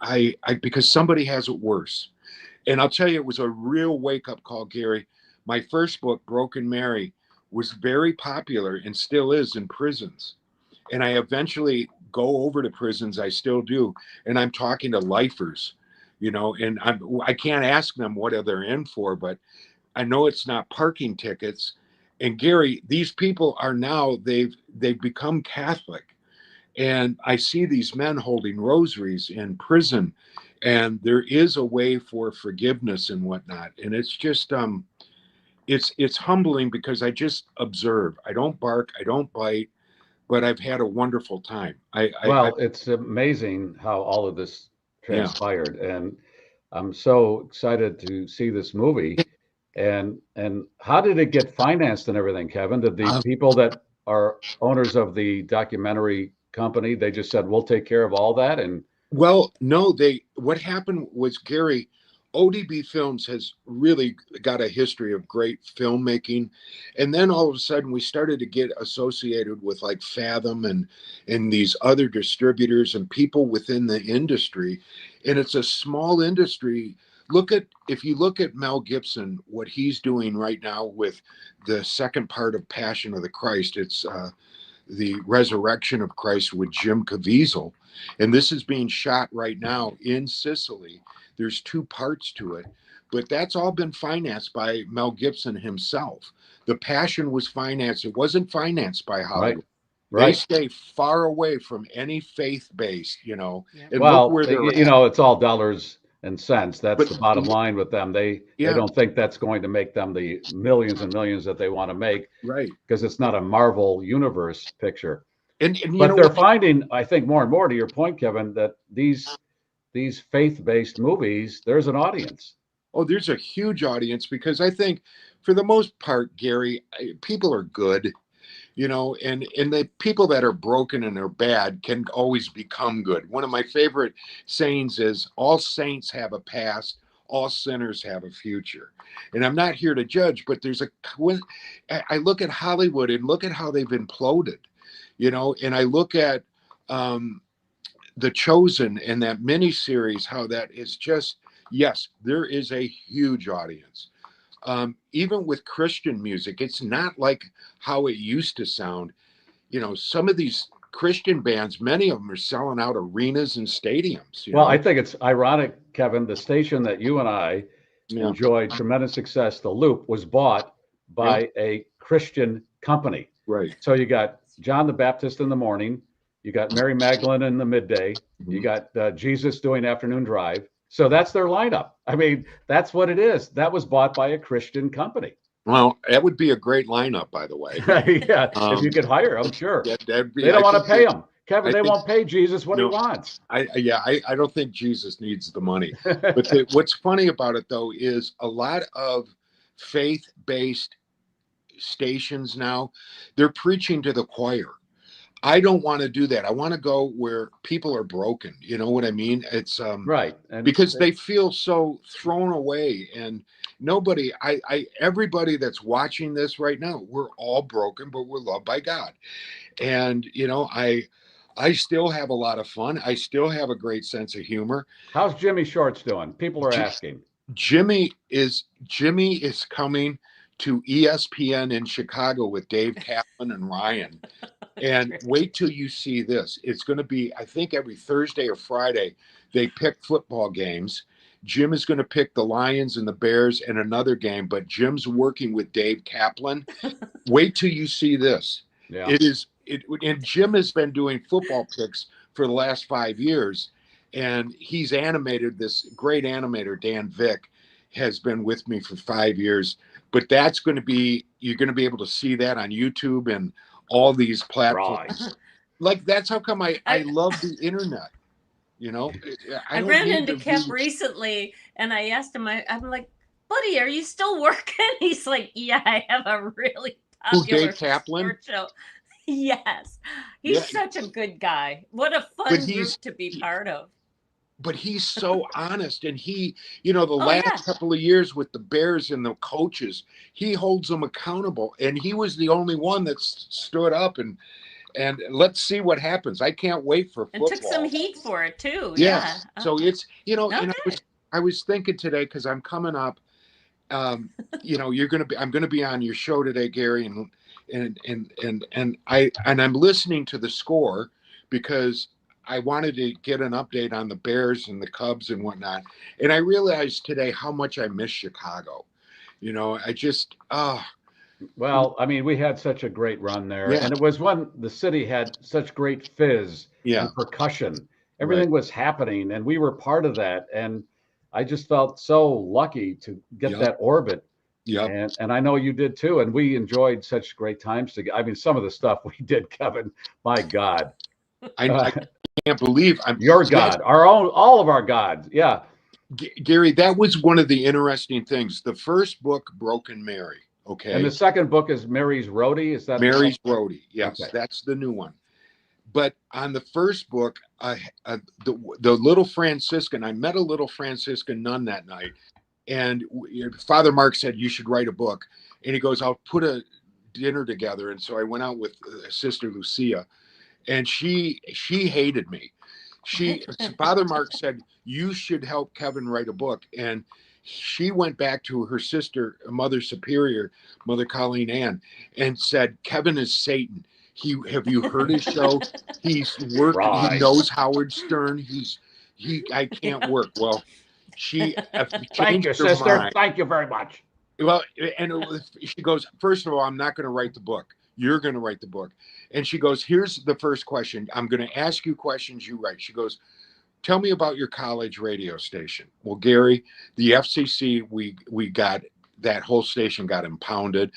I because somebody has it worse. And I'll tell you, it was a real wake-up call, Garry. My first book, Broken Mary, was very popular and still is in prisons. And I eventually go over to prisons, I still do, and I'm talking to lifers, and I can't ask them what they're in for, but I know it's not parking tickets. And Garry, these people are now, they've become Catholic. And I see these men holding rosaries in prison, and there is a way for forgiveness and whatnot. And it's just, it's humbling, because I just observe. I don't bark, I don't bite, but I've had a wonderful time. It's amazing how all of this transpired, and I'm so excited to see this movie. And how did it get financed and everything, Kevin? Did the people that are owners of the documentary company, they just said, we'll take care of all that? And well, no, what happened was, Garry, ODB Films has really got a history of great filmmaking. And then all of a sudden we started to get associated with like Fathom and these other distributors and people within the industry. And it's a small industry. If you look at Mel Gibson, what he's doing right now with the second part of Passion of the Christ, it's the Resurrection of Christ with Jim Caviezel. And this is being shot right now in Sicily. There's 2 parts to it, but that's all been financed by Mel Gibson himself. The Passion was financed. It wasn't financed by Hollywood. They Right. stay far away from any faith-based, and look Well, where they're you at. know, it's all dollars and cents. That's But the bottom line with them. They Yeah. don't think that's going to make them the millions and millions that they want to make, Right. because it's not a Marvel universe picture. And you But know they're what? finding, I think, more and more, to your point, Kevin, that these faith-based movies, there's an audience. Oh, there's a huge audience, because I think for the most part, Gary, people are good, and the people that are broken and are bad can always become good. One of my favorite sayings is, all saints have a past, all sinners have a future. And I'm not here to judge, but I look at Hollywood and look at how they've imploded, and I look at The Chosen and that miniseries, how that is just, yes, there is a huge audience. Even with Christian music, it's not like how it used to sound. Some of these Christian bands, many of them are selling out arenas and stadiums. Well, I think it's ironic, Kevin, the station that you and I enjoyed tremendous success, The Loop, was bought by a Christian company. Right. So you got John the Baptist in the morning, you got Mary Magdalene in the midday, you got Jesus doing afternoon drive. So that's their lineup. I mean, that's what it is. That was bought by a Christian company. Well, that would be a great lineup, by the way. Yeah, if you could hire them, sure. That'd be, they don't want to pay him. Kevin, they won't pay Jesus what no, he wants. I don't think Jesus needs the money. But what's funny about it, though, is a lot of faith-based stations now, they're preaching to the choir. I don't want to do that. I want to go where people are broken. You know what I mean? It's right. And because they feel so thrown away, and nobody, everybody that's watching this right now, we're all broken, but we're loved by God. And, I still have a lot of fun. I still have a great sense of humor. How's Jimmy Shorts doing? People are asking. Jimmy is coming to ESPN in Chicago with Dave Kaplan and Ryan. And wait till you see this. It's going to be, I think, every Thursday or Friday, they pick football games. Jim is going to pick the Lions and the Bears in another game, but Jim's working with Dave Kaplan. Wait till you see this. Yeah. And Jim has been doing football picks for the last 5 years, and he's animated. This great animator, Dan Vick, has been with me for 5 years. But you're going to be able to see that on YouTube and all these platforms. Right. Like, that's how come I love the internet. I ran into Kep recently, and I asked him, I'm like, buddy, are you still working? He's like, yeah, I have a really popular Dave Kaplan? show. Yes. He's such a good guy. What a fun group to be part of. But he's so honest, and he, the last couple of years with the Bears and the coaches, he holds them accountable, and he was the only one that stood up and let's see what happens. I can't wait for football. And took some heat for it too. Yes. Yeah. So it's, and I was thinking today, because I'm coming up, I'm going to be on your show today, Gary, and I'm listening to the score because I wanted to get an update on the Bears and the Cubs and whatnot. And I realized today how much I miss Chicago. I just, well, I mean, we had such a great run there. And it was when the city had such great fizz and percussion. Everything was happening, and we were part of that. And I just felt so lucky to get that orbit. Yeah. And I know you did too. And we enjoyed such great times together. I mean, some of the stuff we did, Kevin, my God. I can't believe I'm your God, all of our gods. Yeah. Gary, that was one of the interesting things. The first book, Broken Mary. Okay. And the second book is Mary's Roadie. Is that Mary's Roadie? Yes, okay. That's the new one. But on the first book, the little Franciscan, I met a little Franciscan nun that night, and Father Mark said, you should write a book. And he goes, I'll put a dinner together. And so I went out with Sister Lucia, and she hated me. Father Mark said, you should help Kevin write a book. And she went back to her sister, Mother Superior, Mother Colleen Ann, and said, Kevin is Satan. Have you heard his show? He's working. Right. He knows Howard Stern. I can't work. Well, she Thank changed you, her sister. mind. Thank you very much. Well, and she goes, first of all, I'm not going to write the book. You're going to write the book. And she goes, here's the first question. I'm going to ask you questions you write. She goes, tell me about your college radio station. Well, Garry, the FCC, we got that whole station got impounded.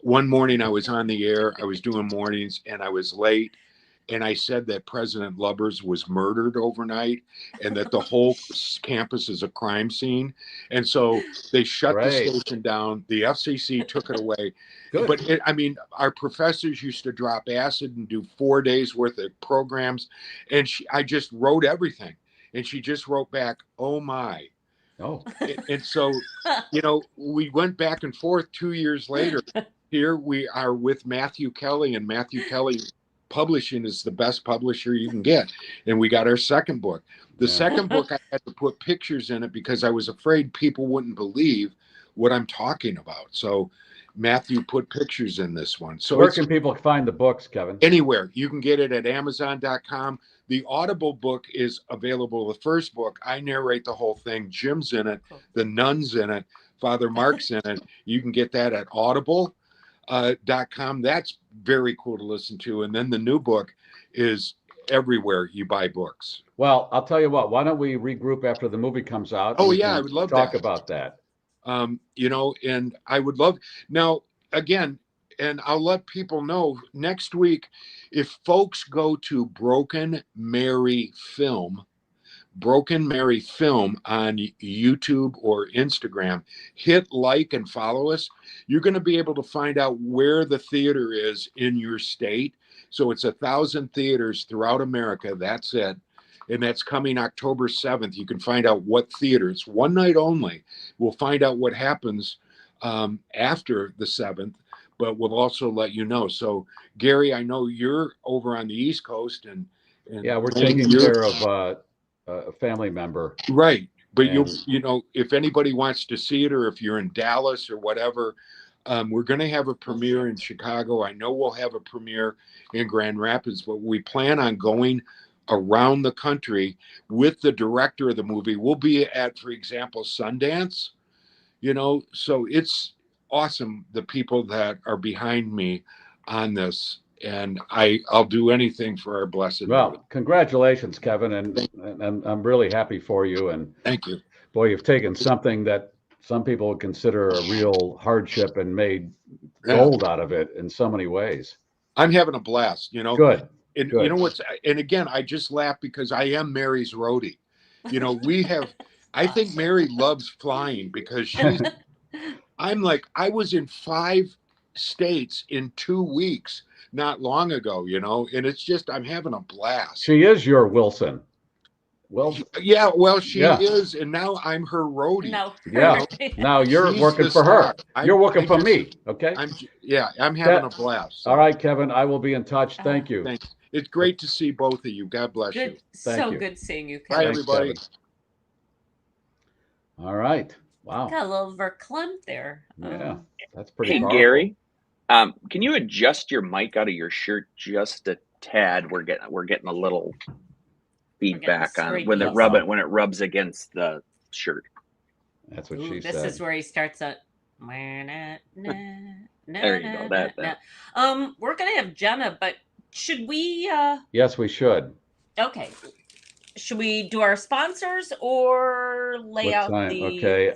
One morning I was on the air. I was doing mornings and I was late. And I said that President Lubbers was murdered overnight and that the whole campus is a crime scene. And so they shut the Great. station down. The FCC took it away. Good. But I mean, our professors used to drop acid and do 4 days worth of programs. And I just wrote everything. And she just wrote back, oh my. Oh, And so, you know, we went back and forth 2 years later. Here we are with Matthew Kelly, and Matthew Kelly Publishing is the best publisher you can get. And we got our second book. The second book, I had to put pictures in it because I was afraid people wouldn't believe what I'm talking about. So Matthew put pictures in this one. So where can people find the books, Kevin? Anywhere. You can get it at Amazon.com. The Audible book is available. The first book, I narrate the whole thing. Jim's in it. The nun's in it. Father Mark's in it. You can get that at Audible.com. That's very cool to listen to. And then the new book is everywhere you buy books. Well, I'll tell you what, why don't we regroup after the movie comes out? Oh, yeah, I would love talk that. about that. You know, and I would love now again, and I'll let people know next week, if folks go to Broken Mary Film on YouTube or Instagram, hit like and follow us. You're going to be able to find out where the theater is in your state. So it's 1,000 theaters throughout America. That's it. And that's coming October 7th. You can find out what theater. It's one night only. We'll find out what happens after the 7th, but we'll also let you know. So, Garry, I know you're over on the East Coast. And yeah, we're taking care of a family member. Right. But you know, if anybody wants to see it, or if you're in Dallas or whatever, we're going to have a premiere in Chicago. I know we'll have a premiere in Grand Rapids, but we plan on going around the country with the director of the movie. We'll be at, for example, Sundance, you know, so it's awesome. The people that are behind me on this, and I'll do anything for our blessed. Well, movie. Congratulations, Kevin. And I'm really happy for you. And thank you. Boy, you've taken something that some people would consider a real hardship and made gold out of it in so many ways. I'm having a blast, you know. Good. And Good. you know what's, and again, I just laugh because I am Mary's roadie. You know, I think Mary loves flying because I'm like, I was in 5 states in 2 weeks not long ago, you know, and it's just, I'm having a blast. She is your Wilson. Well, yeah, well, she is, and now I'm her roadie. No. Yeah. Now you're working for her. You're working for me. Okay. I'm having a blast. So. All right, Kevin. I will be in touch. Thank you. Thanks. It's great to see both of you. God bless you. So good seeing you, Kevin. Bye, everybody. Thanks, all right. Wow. Got a little verklempt there. Yeah, that's pretty. Hey, powerful. Garry, can you adjust your mic out of your shirt just a tad? We're getting a little feedback on when it rubs against the shirt. That's what she said. This is where he starts at. There you go. That. We're gonna have Jenna, but should we? Yes, we should. Okay. Should we do our sponsors or lay out the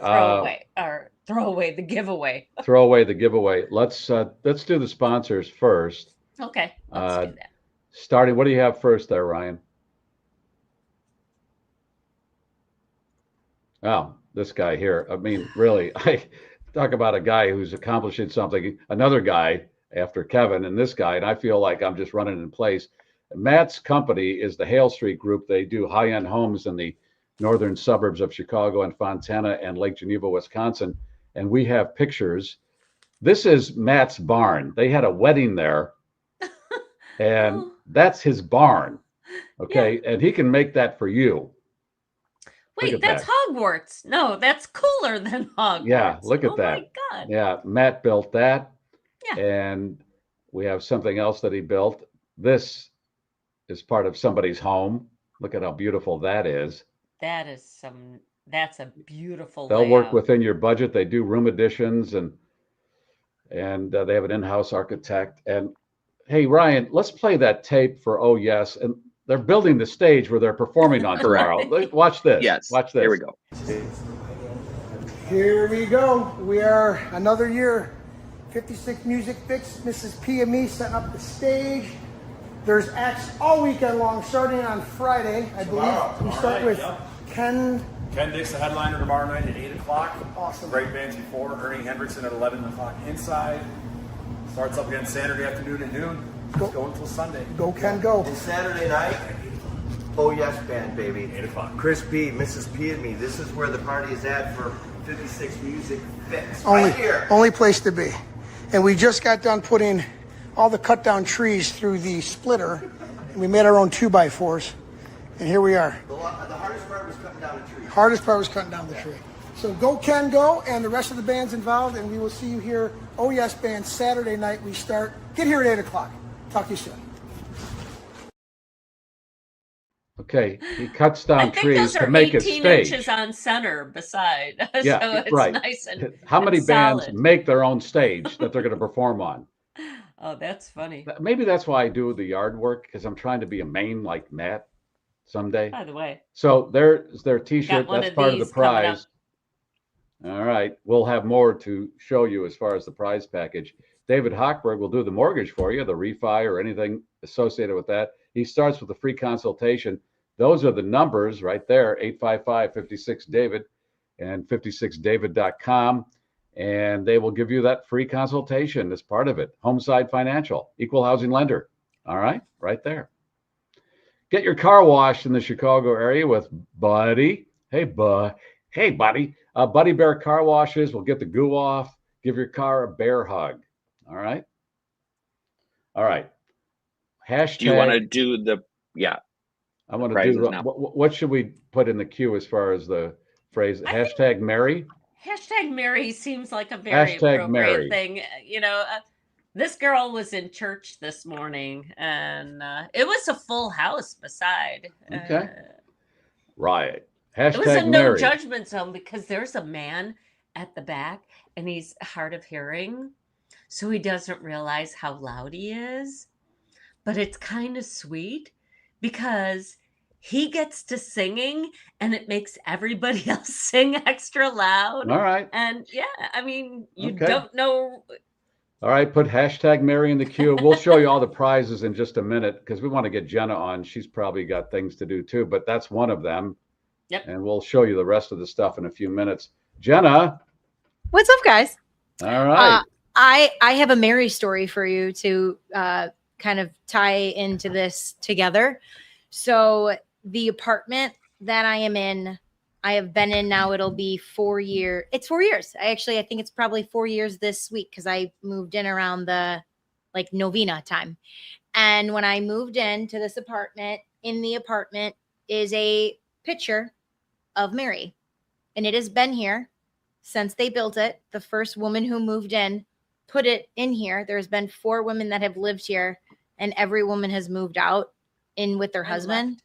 throw away the giveaway? Throw away the giveaway. Let's do the sponsors first. Okay. Let's do that. Starting. What do you have first there, Ryan? Oh, this guy here. I mean, really, I talk about a guy who's accomplishing something. Another guy after Kevin and this guy, and I feel like I'm just running in place. Matt's company is the Hale Street Group. They do high-end homes in the northern suburbs of Chicago and Fontana and Lake Geneva, Wisconsin. And we have pictures. This is Matt's barn. They had a wedding there, and that's his barn. Okay, yeah. And he can make that for you. Wait, that's Hogwarts. No, that's cooler than Hogwarts. Yeah, look at that. Oh my God. Yeah, Matt built that. Yeah. And we have something else that he built. This is part of somebody's home. Look at how beautiful that is. That is some That's a beautiful They'll work layout. within your budget. They do room additions and they have an in-house architect. And hey, Ryan, let's play that tape for Oh Yes. And they're building the stage where they're performing on tomorrow. Watch this. Yes. Watch this. Here we go. Here we go. We are another year. 56 Music Fix. Mrs. P and me setting up the stage. There's acts all weekend long, starting on Friday, I believe. We start with Ken. Ken Dick's the headliner tomorrow night at 8 o'clock. Awesome. Great bands before. Ernie Hendrickson at 11 o'clock inside. Starts up again Saturday afternoon at noon. Go until Sunday. Go Ken, go. And Saturday night, Oh Yes Band, baby. 8 o'clock. Chris B, Mrs. P and me. This is where the party is at for 56 Music Fix. Right here. Only place to be. And we just got done putting all the cut down trees through the splitter. And we made our own 2x4s. And here we are. The hardest part was cutting down the tree. Hardest part was cutting down the tree. So go Ken, go, and the rest of the bands involved, and we will see you here. Oh Yes Band, Saturday night we start. Get here at 8 o'clock. Talk to you soon. Okay, he cuts down I think trees those to are make it 18 stage. inches on center beside. Yeah, so it's right. nice and How many and bands solid. make their own stage that they're going to perform on? Oh, that's funny. Maybe that's why I do the yard work, because I'm trying to be a Maine like Matt someday. By the way, So there's their T-shirt. one That's of part of the these coming up. prize. All right, we'll have more to show you as far as the prize package. David Hochberg will do the mortgage for you, the refi or anything associated with that. He starts with a free consultation. Those are the numbers right there, 855-56-DAVID and 56david.com. And they will give you that free consultation as part of it. Homeside Financial, equal housing lender. All right, right there. Get your car washed in the Chicago area with Buddy. Hey, buddy. Buddy Bear Car Washes will get the goo off. Give your car a bear hug. All right. All right. Hashtag. Do you want to do the, yeah. I want to prizes do, now? what should we put in the queue as far as the phrase? Hashtag Mary? hashtag Mary seems like a very Hashtag appropriate Mary. thing. You know, this girl was in church this morning, and it was a full house beside. Okay. Right. It was a Hashtag no Mary. judgment zone because there's a man at the back, and he's hard of hearing, so he doesn't realize how loud he is. But it's kind of sweet because he gets to singing, and it makes everybody else sing extra loud. All right. And yeah, I mean, you Okay. don't know. All right. Put hashtag Mary in the queue. We'll show you all the prizes in just a minute because we want to get Jenna on. She's probably got things to do too, but that's one of them. Yep. And we'll show you the rest of the stuff in a few minutes. Jenna. What's up, guys? All right. I have a Mary story for you to kind of tie into this together. So the apartment that I am in, I have been in now, it'll be 4 years. It's 4 years. I think it's probably 4 years this week because I moved in around the like novena time. And when I moved into this apartment, in the apartment is a picture of Mary. And it has been here since they built it. The first woman who moved in put it in here. There's been 4 women that have lived here, and every woman has moved out in with their husband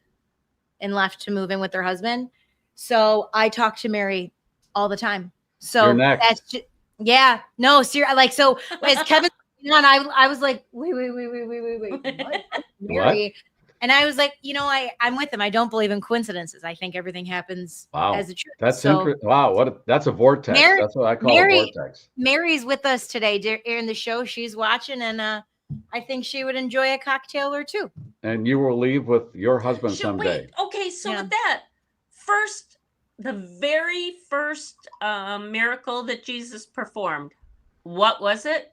and left to move in with their husband. So I talk to Mary all the time. So You're next. that's just, yeah, no, seriously. Like, so as Kevin on, I was like, wait, what? Mary. And I was like, I'm with him. I don't believe in coincidences. I think everything happens as a truth. That's so, interesting. Wow. That's a vortex. That's what I call a vortex. Mary's with us today during the show. She's watching, and I think she would enjoy a cocktail or two. And you will leave with your husband someday. Wait, okay, so with that, the very first miracle that Jesus performed, what was it?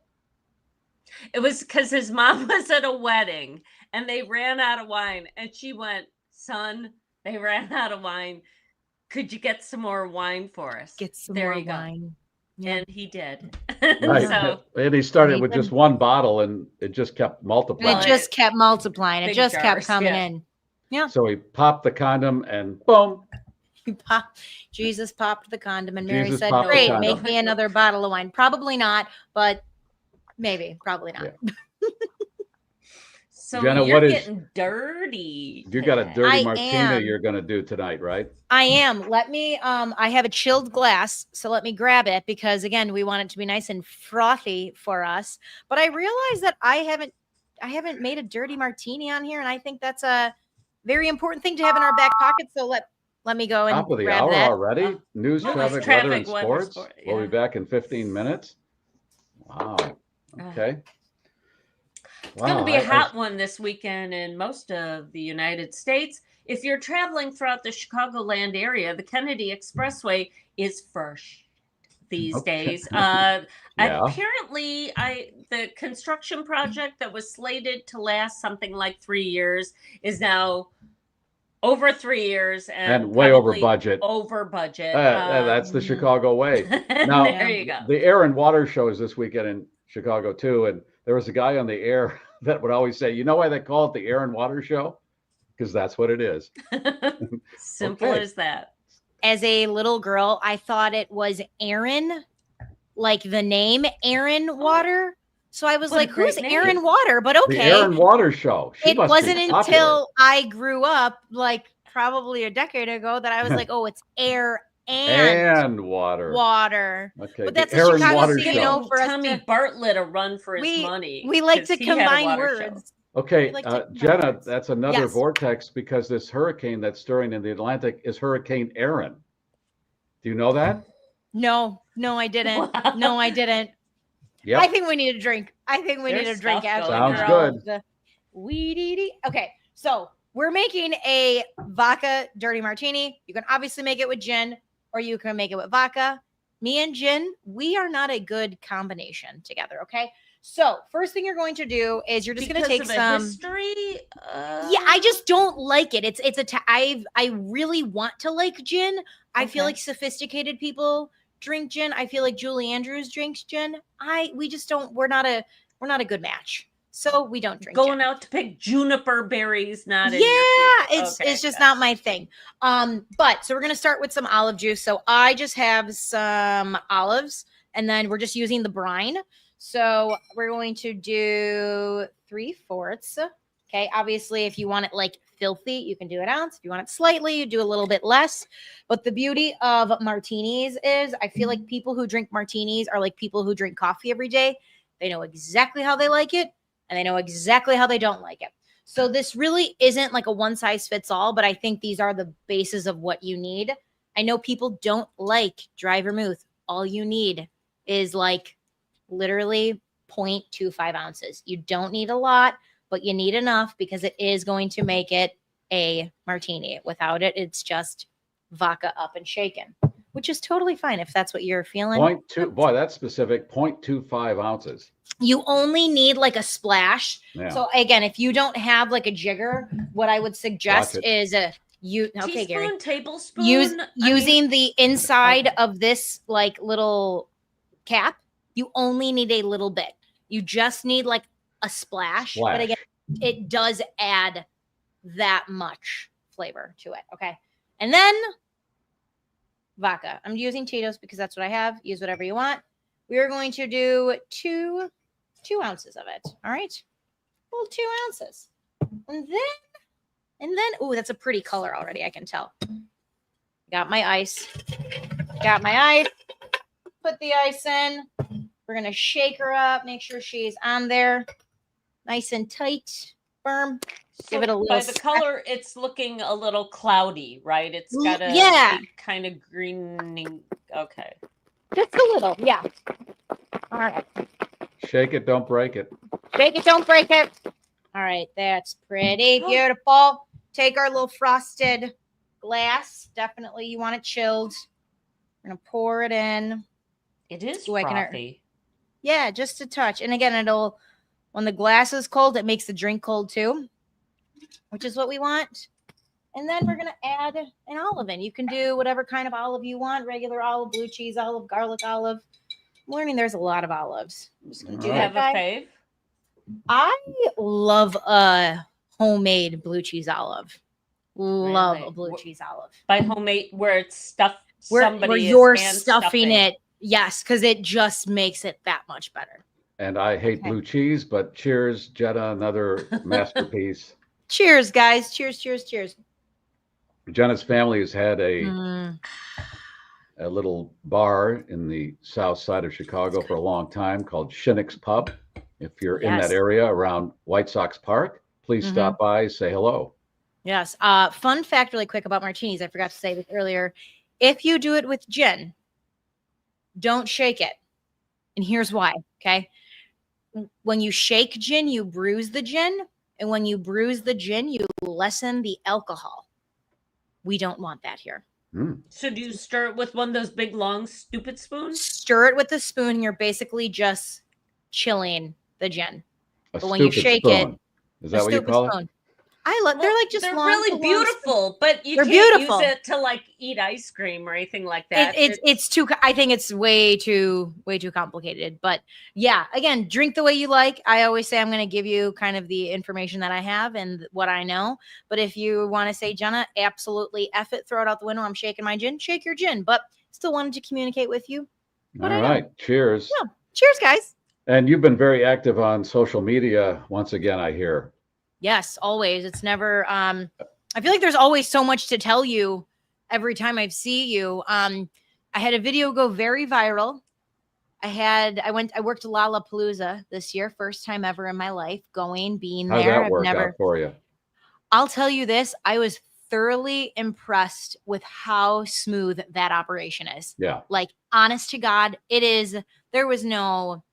It was because his mom was at a wedding and they ran out of wine, and she went, "Son, they ran out of wine. Could you get some more wine for us?" Get some there more you go. wine. Yeah. And he did. Right. So, And he started with just one bottle, and it just kept And multiplying. it just kept multiplying. It Big just kept jars, coming yeah. in. Yeah. So he popped the condom, and boom. Jesus popped the condom, and Mary Jesus said, popped the "Great, condom. make me another bottle of wine." Probably not, but maybe, probably not. Yeah. So Jenna, you're what is getting dirty. you got a today. dirty I martini am. you're going to do tonight, right? I am. Let me I have a chilled glass, so let me grab it because again, we want it to be nice and frothy for us. But I realize that I haven't made a dirty martini on here, and I think that's a very important thing to have in our back pocket. So let me go and Top of the grab hour that. already. News, News, traffic, weather, and weather, sports. sport, We'll be yeah. back in 15 minutes. Wow. Okay. It's going to be a hot one this weekend in most of the United States. If you're traveling throughout the Chicagoland area, the Kennedy Expressway is fresh these days. Apparently, the construction project that was slated to last something like 3 years is now over 3 years and way over budget. Over budget. That's the Chicago way. Now, there you go. The air and water show is this weekend in Chicago too, and there was a guy on the air that would always say, "You know why they call it the air and water show? Because that's what it is." Simple as that. As a little girl, I thought it was Aaron, like the name Aaron Water. So I was like, who's Aaron Water? But okay. The air and water show. It wasn't until I grew up, like probably a decade ago, that I was like, oh, it's air and water. Okay. But that's the a Chicago thing, you know, for Tommy us Bartlett a run for his money. We like to combine words. Okay, like Jenna, that's another vortex because this hurricane that's stirring in the Atlantic is Hurricane Aaron. Do you know that? No, I didn't. No, I didn't. Yep. I think we need a drink. After Sounds good. Okay, so we're making a vodka dirty martini. You can obviously make it with gin, or you can make it with vodka. Me and gin, we are not a good combination together. Okay, so first thing you're going to do is you're just going to take some history. Yeah, I just don't like it. I really want to like gin. I feel like sophisticated people drink gin. I feel like Julie Andrews drinks gin. We're not a good match. So we don't drink Going gin. out to pick juniper berries, not it's just not my thing. But so we're gonna start with some olive juice. So I just have some olives, and then we're just using the brine. So we're going to do 3/4. Okay, obviously, if you want it like filthy, you can do an ounce. If you want it slightly, you do a little bit less. But the beauty of martinis is I feel like people who drink martinis are like people who drink coffee every day. They know exactly how they like it, and they know exactly how they don't like it. So this really isn't like a one size fits all, but I think these are the bases of what you need. I know people don't like dry vermouth. All you need is like literally 0.25 ounces. You don't need a lot, but you need enough because it is going to make it a martini. Without it, it's just vodka up and shaken, which is totally fine if that's what you're feeling. 0.2, boy, that's specific. 0.25 ounces. You only need like a splash. Yeah. So again, if you don't have like a jigger, what I would suggest is teaspoon, Garry, tablespoon, using the inside of this like little cap. You only need a little bit. You just need like a splash. But again, it does add that much flavor to it. Okay. And then vodka. I'm using Tito's because that's what I have. Use whatever you want. We are going to do two ounces of it. All right. Well, 2 ounces. And then, oh, that's a pretty color already. I can tell. Got my ice. Put the ice in. We're going to shake her up. Make sure she's on there. Nice and tight. Firm. So give it a little. By the color, it's looking a little cloudy, right? It's got a kind of greening. Okay. Just a little. Yeah. All right. Shake it, don't break it. Shake it, don't break it. All right. That's pretty beautiful. Take our little frosted glass. Definitely you want it chilled. We're going to pour it in. It is frothy. Yeah, just a touch. And again, when the glass is cold, it makes the drink cold too, which is what we want. And then we're going to add an olive in. You can do whatever kind of olive you want, regular olive, blue cheese olive, garlic olive. I'm learning there's a lot of olives. I'm just going to do that. Do you have a fave? I love a homemade blue cheese olive. Love a blue cheese olive. By homemade, where it's stuffed, where you're stuffing it. Yes, because it just makes it that much better. And I hate blue cheese, but cheers, Jenna, another masterpiece. Cheers, guys. Cheers, cheers, cheers. Jenna's family has had a little bar in the south side of Chicago for a long time called Shinnick's Pub. If you're in that area around White Sox Park, please stop by, say hello. Yes. Fun fact really quick about martinis. I forgot to say this earlier. If you do it with gin, don't shake it. And here's why, okay? When you shake gin, you bruise the gin. And when you bruise the gin, you lessen the alcohol. We don't want that here. So do you stir it with one of those big, long, stupid spoons? Stir it with the spoon. You're basically just chilling the gin. But when you shake it, is that what you call it? I love. They're like just they're long, really beautiful, but you they're can't beautiful. use it to like eat ice cream or anything like that. It's too. I think it's way too complicated. But yeah, again, drink the way you like. I always say I'm going to give you kind of the information that I have and what I know. But if you want to say, Jenna, absolutely F it, throw it out the window. I'm shaking my gin. Shake your gin. But still wanted to communicate with you. All right. Cheers. Yeah. Cheers, guys. And you've been very active on social media once again, I hear. Yes, always. It's never I feel like there's always so much to tell you every time I see you. I had a video go very viral. I worked Lollapalooza this year, first time ever in my life, being How'd there. that work out for you? I'll tell you this, I was thoroughly impressed with how smooth that operation is. Yeah. Like, honest to God, there was no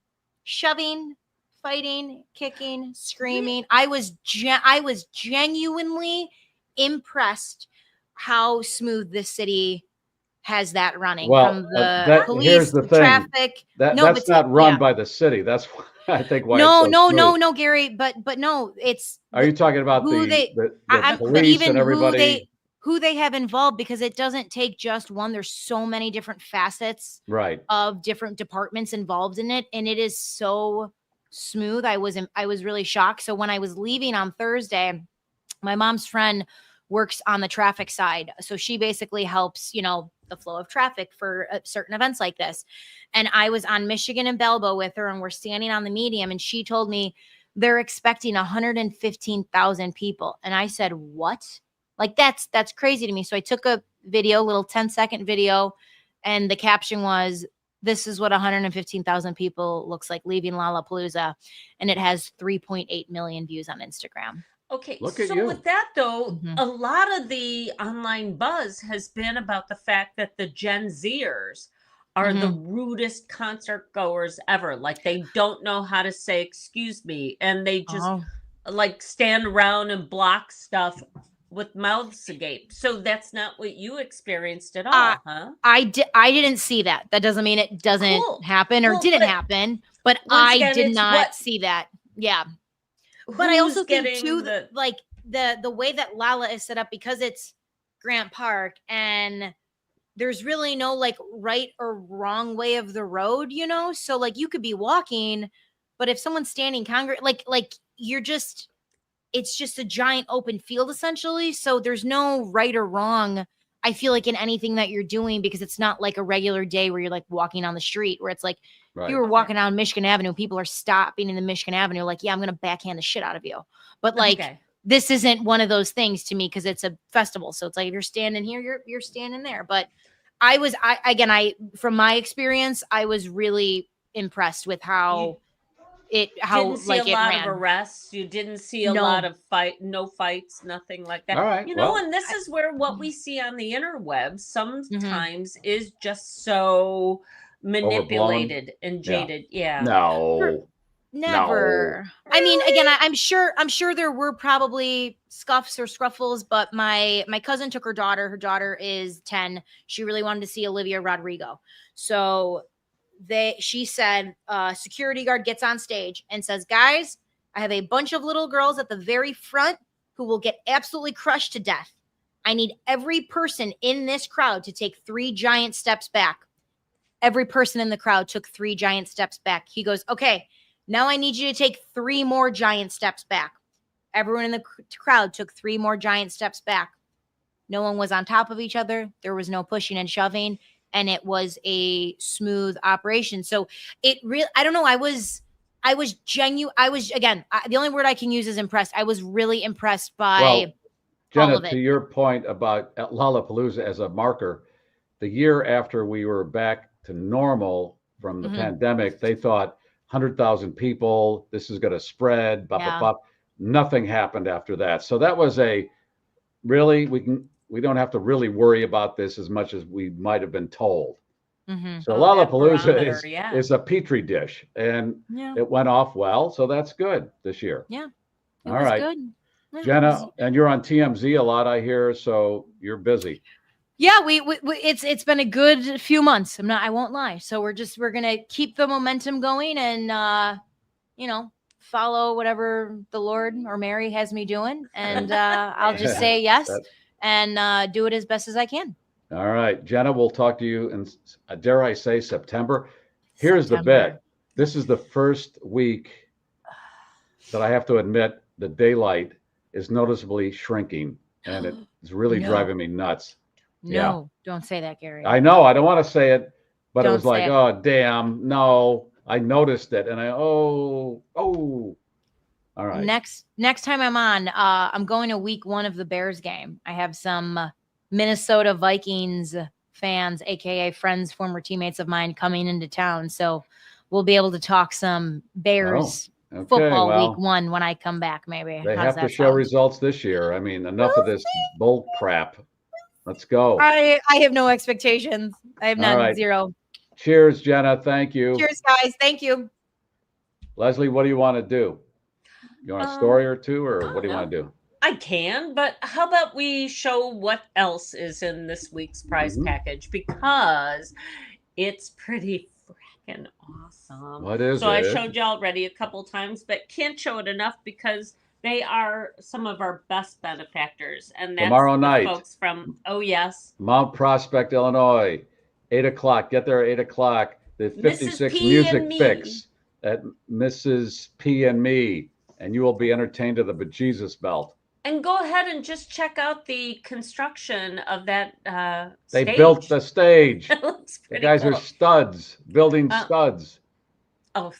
shoving, fighting, kicking, screaming. I was genuinely impressed how smooth this city has that running. Well, from the police, here's the thing. traffic. That's not run by the city. That's I think why. No, Gary. But no, it's. Are you talking about the police and everybody? Who they have involved, because it doesn't take just one. There's so many different facets of different departments involved in it, and it is so smooth. I was really shocked. So when I was leaving on Thursday, my mom's friend works on the traffic side. So she basically helps, the flow of traffic for certain events like this. And I was on Michigan and Balboa with her, and we're standing on the medium, and she told me they're expecting 115,000 people. And I said, what? Like, that's crazy to me. So I took a video, little 10-second video, and the caption was, "This is what 115,000 people looks like leaving Lollapalooza," and it has 3.8 million views on Instagram. Okay, so with that though, a lot of the online buzz has been about the fact that the Gen Zers are the rudest concert goers ever. Like, they don't know how to say excuse me, and they just like stand around and block stuff with mouths agape. So that's not what you experienced at all, huh? I didn't see that. That doesn't mean it doesn't happen or didn't happen, but I did not see that. Yeah. But I also think too, the way that Lala is set up, because it's Grant Park and there's really no like right or wrong way of the road, so like you could be walking, but if someone's standing like you're just, it's just a giant open field essentially. So there's no right or wrong, I feel like, in anything that you're doing, because it's not like a regular day where you're like walking on the street where it's like, if you were walking down Michigan Avenue, people are stopping in the Michigan Avenue. Like, yeah, I'm going to backhand the shit out of you. But like, this isn't one of those things to me, because it's a festival. So it's like, if you're standing here, you're standing there. But from my experience, I was really impressed with how it ran. Of arrests. You didn't see a lot of no fights, nothing like that. All right. And this is where what we see on the interwebs sometimes is just so manipulated and jaded. Yeah. No. Never. No. I mean, again, I'm sure there were probably scuffs or scruffles, but my cousin took her daughter. Her daughter is 10. She really wanted to see Olivia Rodrigo. So she said, security guard gets on stage and says, "Guys, I have a bunch of little girls at the very front who will get absolutely crushed to death. I need every person in this crowd to take 3 giant steps back." Every person in the crowd took 3 giant steps back. He goes, "Okay, now I need you to take 3 more giant steps back." Everyone in the crowd took 3 more giant steps back. No one was on top of each other. There was no pushing and shoving, and it was a smooth operation. So it really, I don't know. I was genuine. I was, again, the only word I can use is impressed. I was really impressed by Well, Jenna, all of it. to your point about Lollapalooza as a marker, the year after we were back to normal from the pandemic, they thought 100,000 people, this is going to spread, blah, blah, blah. Nothing happened after that. So that was a really, we don't have to really worry about this as much as we might have been told. So Lollapalooza is a petri dish, and it went off well. So that's good this year. Yeah. All right. Good. Jenna, and you're on TMZ a lot, I hear, so you're busy. Yeah, it's been a good few months. I won't lie. So we're gonna keep the momentum going and follow whatever the Lord or Mary has me doing, and I'll just say yes and do it as best as I can. All right, Jenna, we'll talk to you in, dare I say, September. Here's the bit. This is the first week that I have to admit the daylight is noticeably shrinking, and it's really driving me nuts. No, don't say that, Garry. I know. I don't want to say it, but it was like, oh, damn. No, I noticed it. And all right. Next time I'm on, I'm going to week 1 of the Bears game. I have some Minnesota Vikings fans, AKA friends, former teammates of mine, coming into town. So we'll be able to talk some Bears football week 1 when I come back, maybe. They have to show results this year. I mean, enough of this bull crap. Let's go. I have no expectations. I have none. Right. Zero. Cheers, Jenna. Thank you. Cheers, guys. Thank you. Leslie, what do you want to do? You want a story or two, or what do you want to do? I can, but how about we show what else is in this week's prize package, because it's pretty freaking awesome. What is it? So I showed you already a couple times, but can't show it enough because they are some of our best benefactors, and that's tomorrow night, folks from Mount Prospect, Illinois, 8:00. Get there at 8:00. The 56 Music Fix at Mrs. P and Me, and you will be entertained to the bejesus belt. And go ahead and just check out the construction of that They stage. built the stage. It looks pretty the guys cool. are studs, building studs. Oh,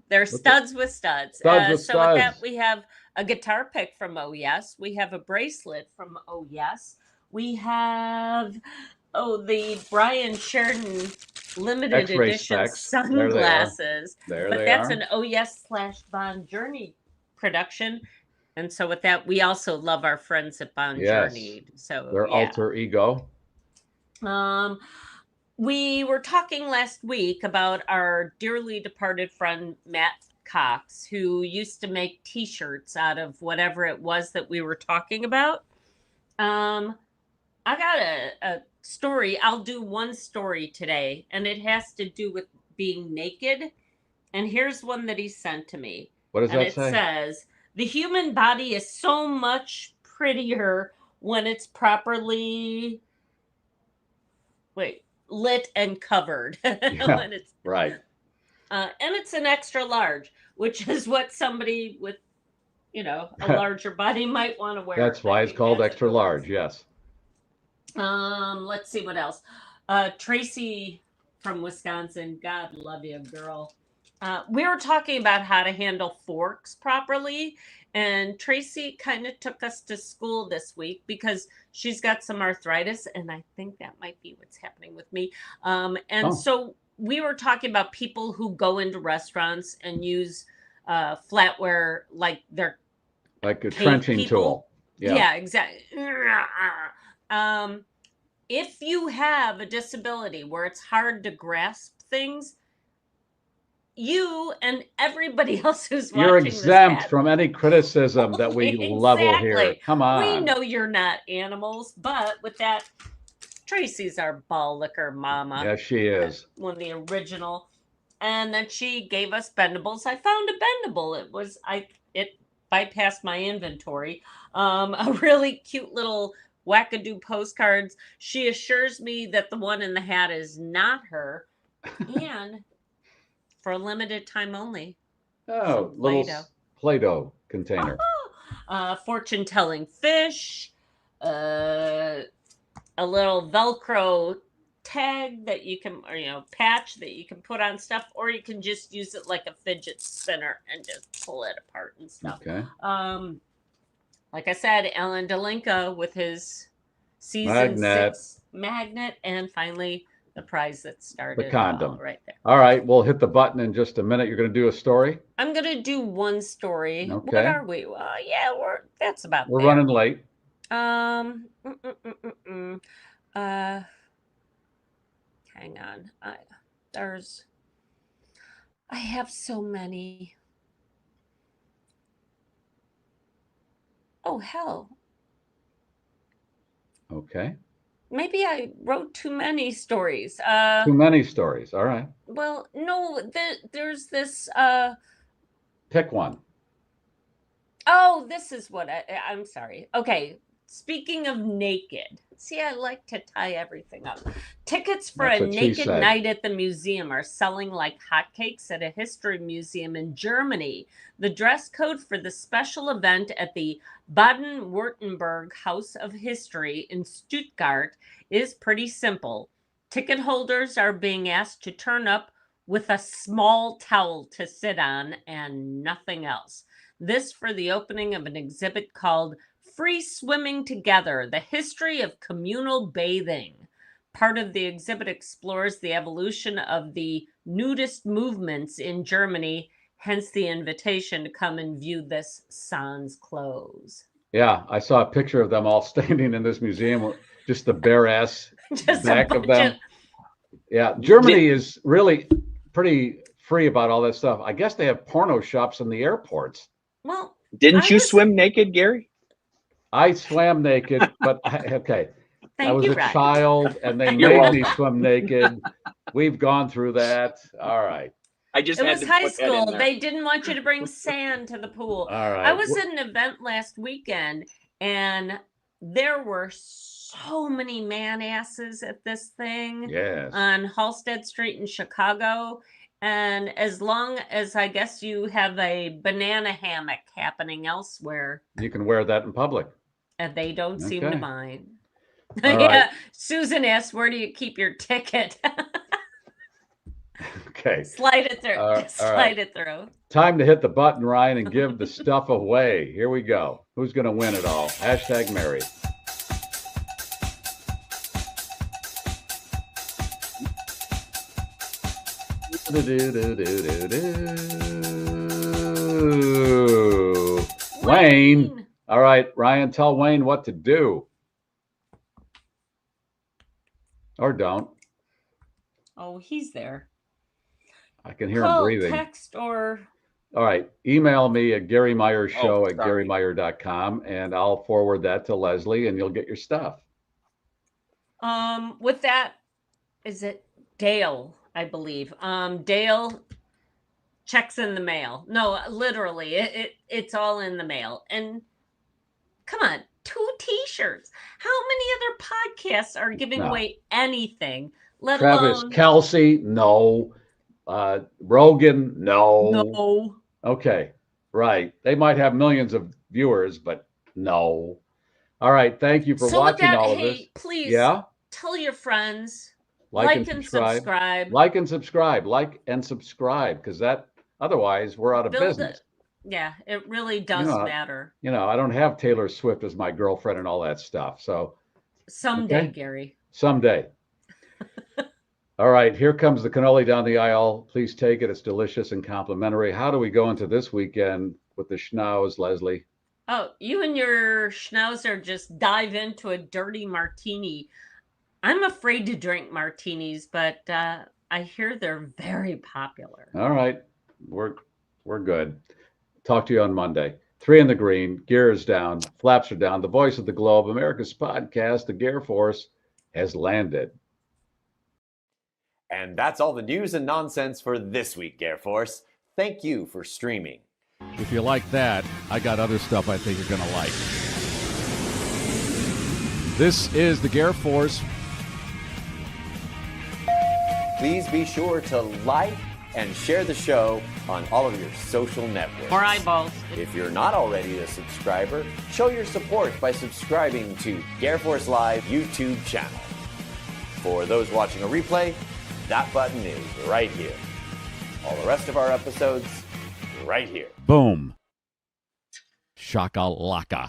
they're studs with studs. Studs with so studs. With that, we have a guitar pick from Oh Yes. We have a bracelet from Oh Yes. We have the Brian Sheridan limited X-ray edition specs. sunglasses. There but they that's are. an Oh Yes / Bon Journey production. And so with that, we also love our friends at Bon Journey. So their alter ego. We were talking last week about our dearly departed friend Matt Cox, who used to make t-shirts out of whatever it was that we were talking about. I got a story. I'll do one story today, and it has to do with being naked. And here's one that he sent to me. What does that say? It says, the human body is so much prettier when it's properly lit and covered. When it's, right. And it's an extra large, which is what somebody with, a larger body might want to wear. That's why it's called extra large. Yes. Let's see what else. Tracy from Wisconsin. God love you, girl. We were talking about how to handle forks properly, and Tracy kind of took us to school this week because she's got some arthritis, and I think that might be what's happening with me. So we were talking about people who go into restaurants and use flatware like they're like a trenching tool. Yeah, exactly. If you have a disability where it's hard to grasp things, you and everybody else who's watching you're exempt from any criticism that we level here. Come on. We know you're not animals, but with that, Tracy's our ball licker mama. Yes, she is. One of the original. And then she gave us bendables. I found a bendable. It bypassed my inventory. A really cute little wackadoo postcards. She assures me that the one in the hat is not her. And for a limited time only. Oh, little Play-Doh container. Fortune-telling fish. A little Velcro tag that you can, or patch that you can put on stuff, or you can just use it like a fidget spinner and just pull it apart and stuff. Okay. Like I said, Alan Delinka with his season 6 magnet, and finally the prize that started the condom right there. All right, we'll hit the button in just a minute. You're going to do a story. I'm going to do one story. Okay. What are we? Yeah, that's about. We're running late. Hang on. I have so many. Oh, hell. Okay. Maybe I wrote too many stories. Too many stories. All right. Well, no, there's this. Pick one. Oh, this is what I'm sorry. Okay. Speaking of naked, see, I like to tie everything up. Tickets for a naked night at the museum are selling like hotcakes at a history museum in Germany. The dress code for the special event at the Baden-Württemberg House of History in Stuttgart is pretty simple. Ticket holders are being asked to turn up with a small towel to sit on and nothing else. This for the opening of an exhibit called Free Swimming Together, the History of Communal Bathing. Part of the exhibit explores the evolution of the nudist movements in Germany, hence the invitation to come and view this sans clothes. Yeah, I saw a picture of them all standing in this museum, just the bare ass back of them. Yeah, Germany is really pretty free about all that stuff. I guess they have porno shops in the airports. Well, didn't you swim naked, Gary? I swam naked, but okay. I was a child and they made me swim naked. We've gone through that. All right. It was high school. They didn't want you to bring sand to the pool. All right. I was at an event last weekend and there were so many man asses at this thing. Yes. On Halsted Street in Chicago. And as long as I guess you have a banana hammock happening elsewhere, you can wear that in public. And they don't seem to mind. Yeah. Right. Susan asks, where do you keep your ticket? Okay. Slide it through. Slide it through. Time to hit the button, Ryan, and give the stuff away. Here we go. Who's going to win it all? #Mary. Wayne. All right, Ryan, tell Wayne what to do. Or don't. Oh, he's there. I can hear him breathing. Text or... All right, email me at GarryMeierShow@GarryMeier.com, and I'll forward that to Leslie, and you'll get your stuff. With that, is it Dale, I believe. Dale checks in the mail. No, literally, it's all in the mail. And come on, 2 T-shirts. How many other podcasts are giving away anything? Travis Kelce, no. Rogan, no. No. Okay, right. They might have millions of viewers, but no. All right, thank you for watching all of this. Please, tell your friends. Like and subscribe. Like and subscribe. Like and subscribe, because that otherwise we're out of business. Yeah, it really does matter. I don't have Taylor Swift as my girlfriend and all that stuff. So someday, Gary. Someday. All right, here comes the cannoli down the aisle. Please take it. It's delicious and complimentary. How do we go into this weekend with the schnauz, Leslie? Oh, you and your schnauzer just dive into a dirty martini. I'm afraid to drink martinis, but I hear they're very popular. All right, we're good. Talk to you on Monday. 3 in the green, gear is down, flaps are down. The voice of the globe, America's podcast, the GarrForce, has landed. And that's all the news and nonsense for this week, GarrForce. Thank you for streaming. If you like that, I got other stuff I think you're going to like. This is the GarrForce. Please be sure to like and share the show on all of your social networks. More eyeballs. If you're not already a subscriber, show your support by subscribing to GarrForce Live YouTube channel. For those watching a replay, that button is right here. All the rest of our episodes, right here. Boom. Shakalaka.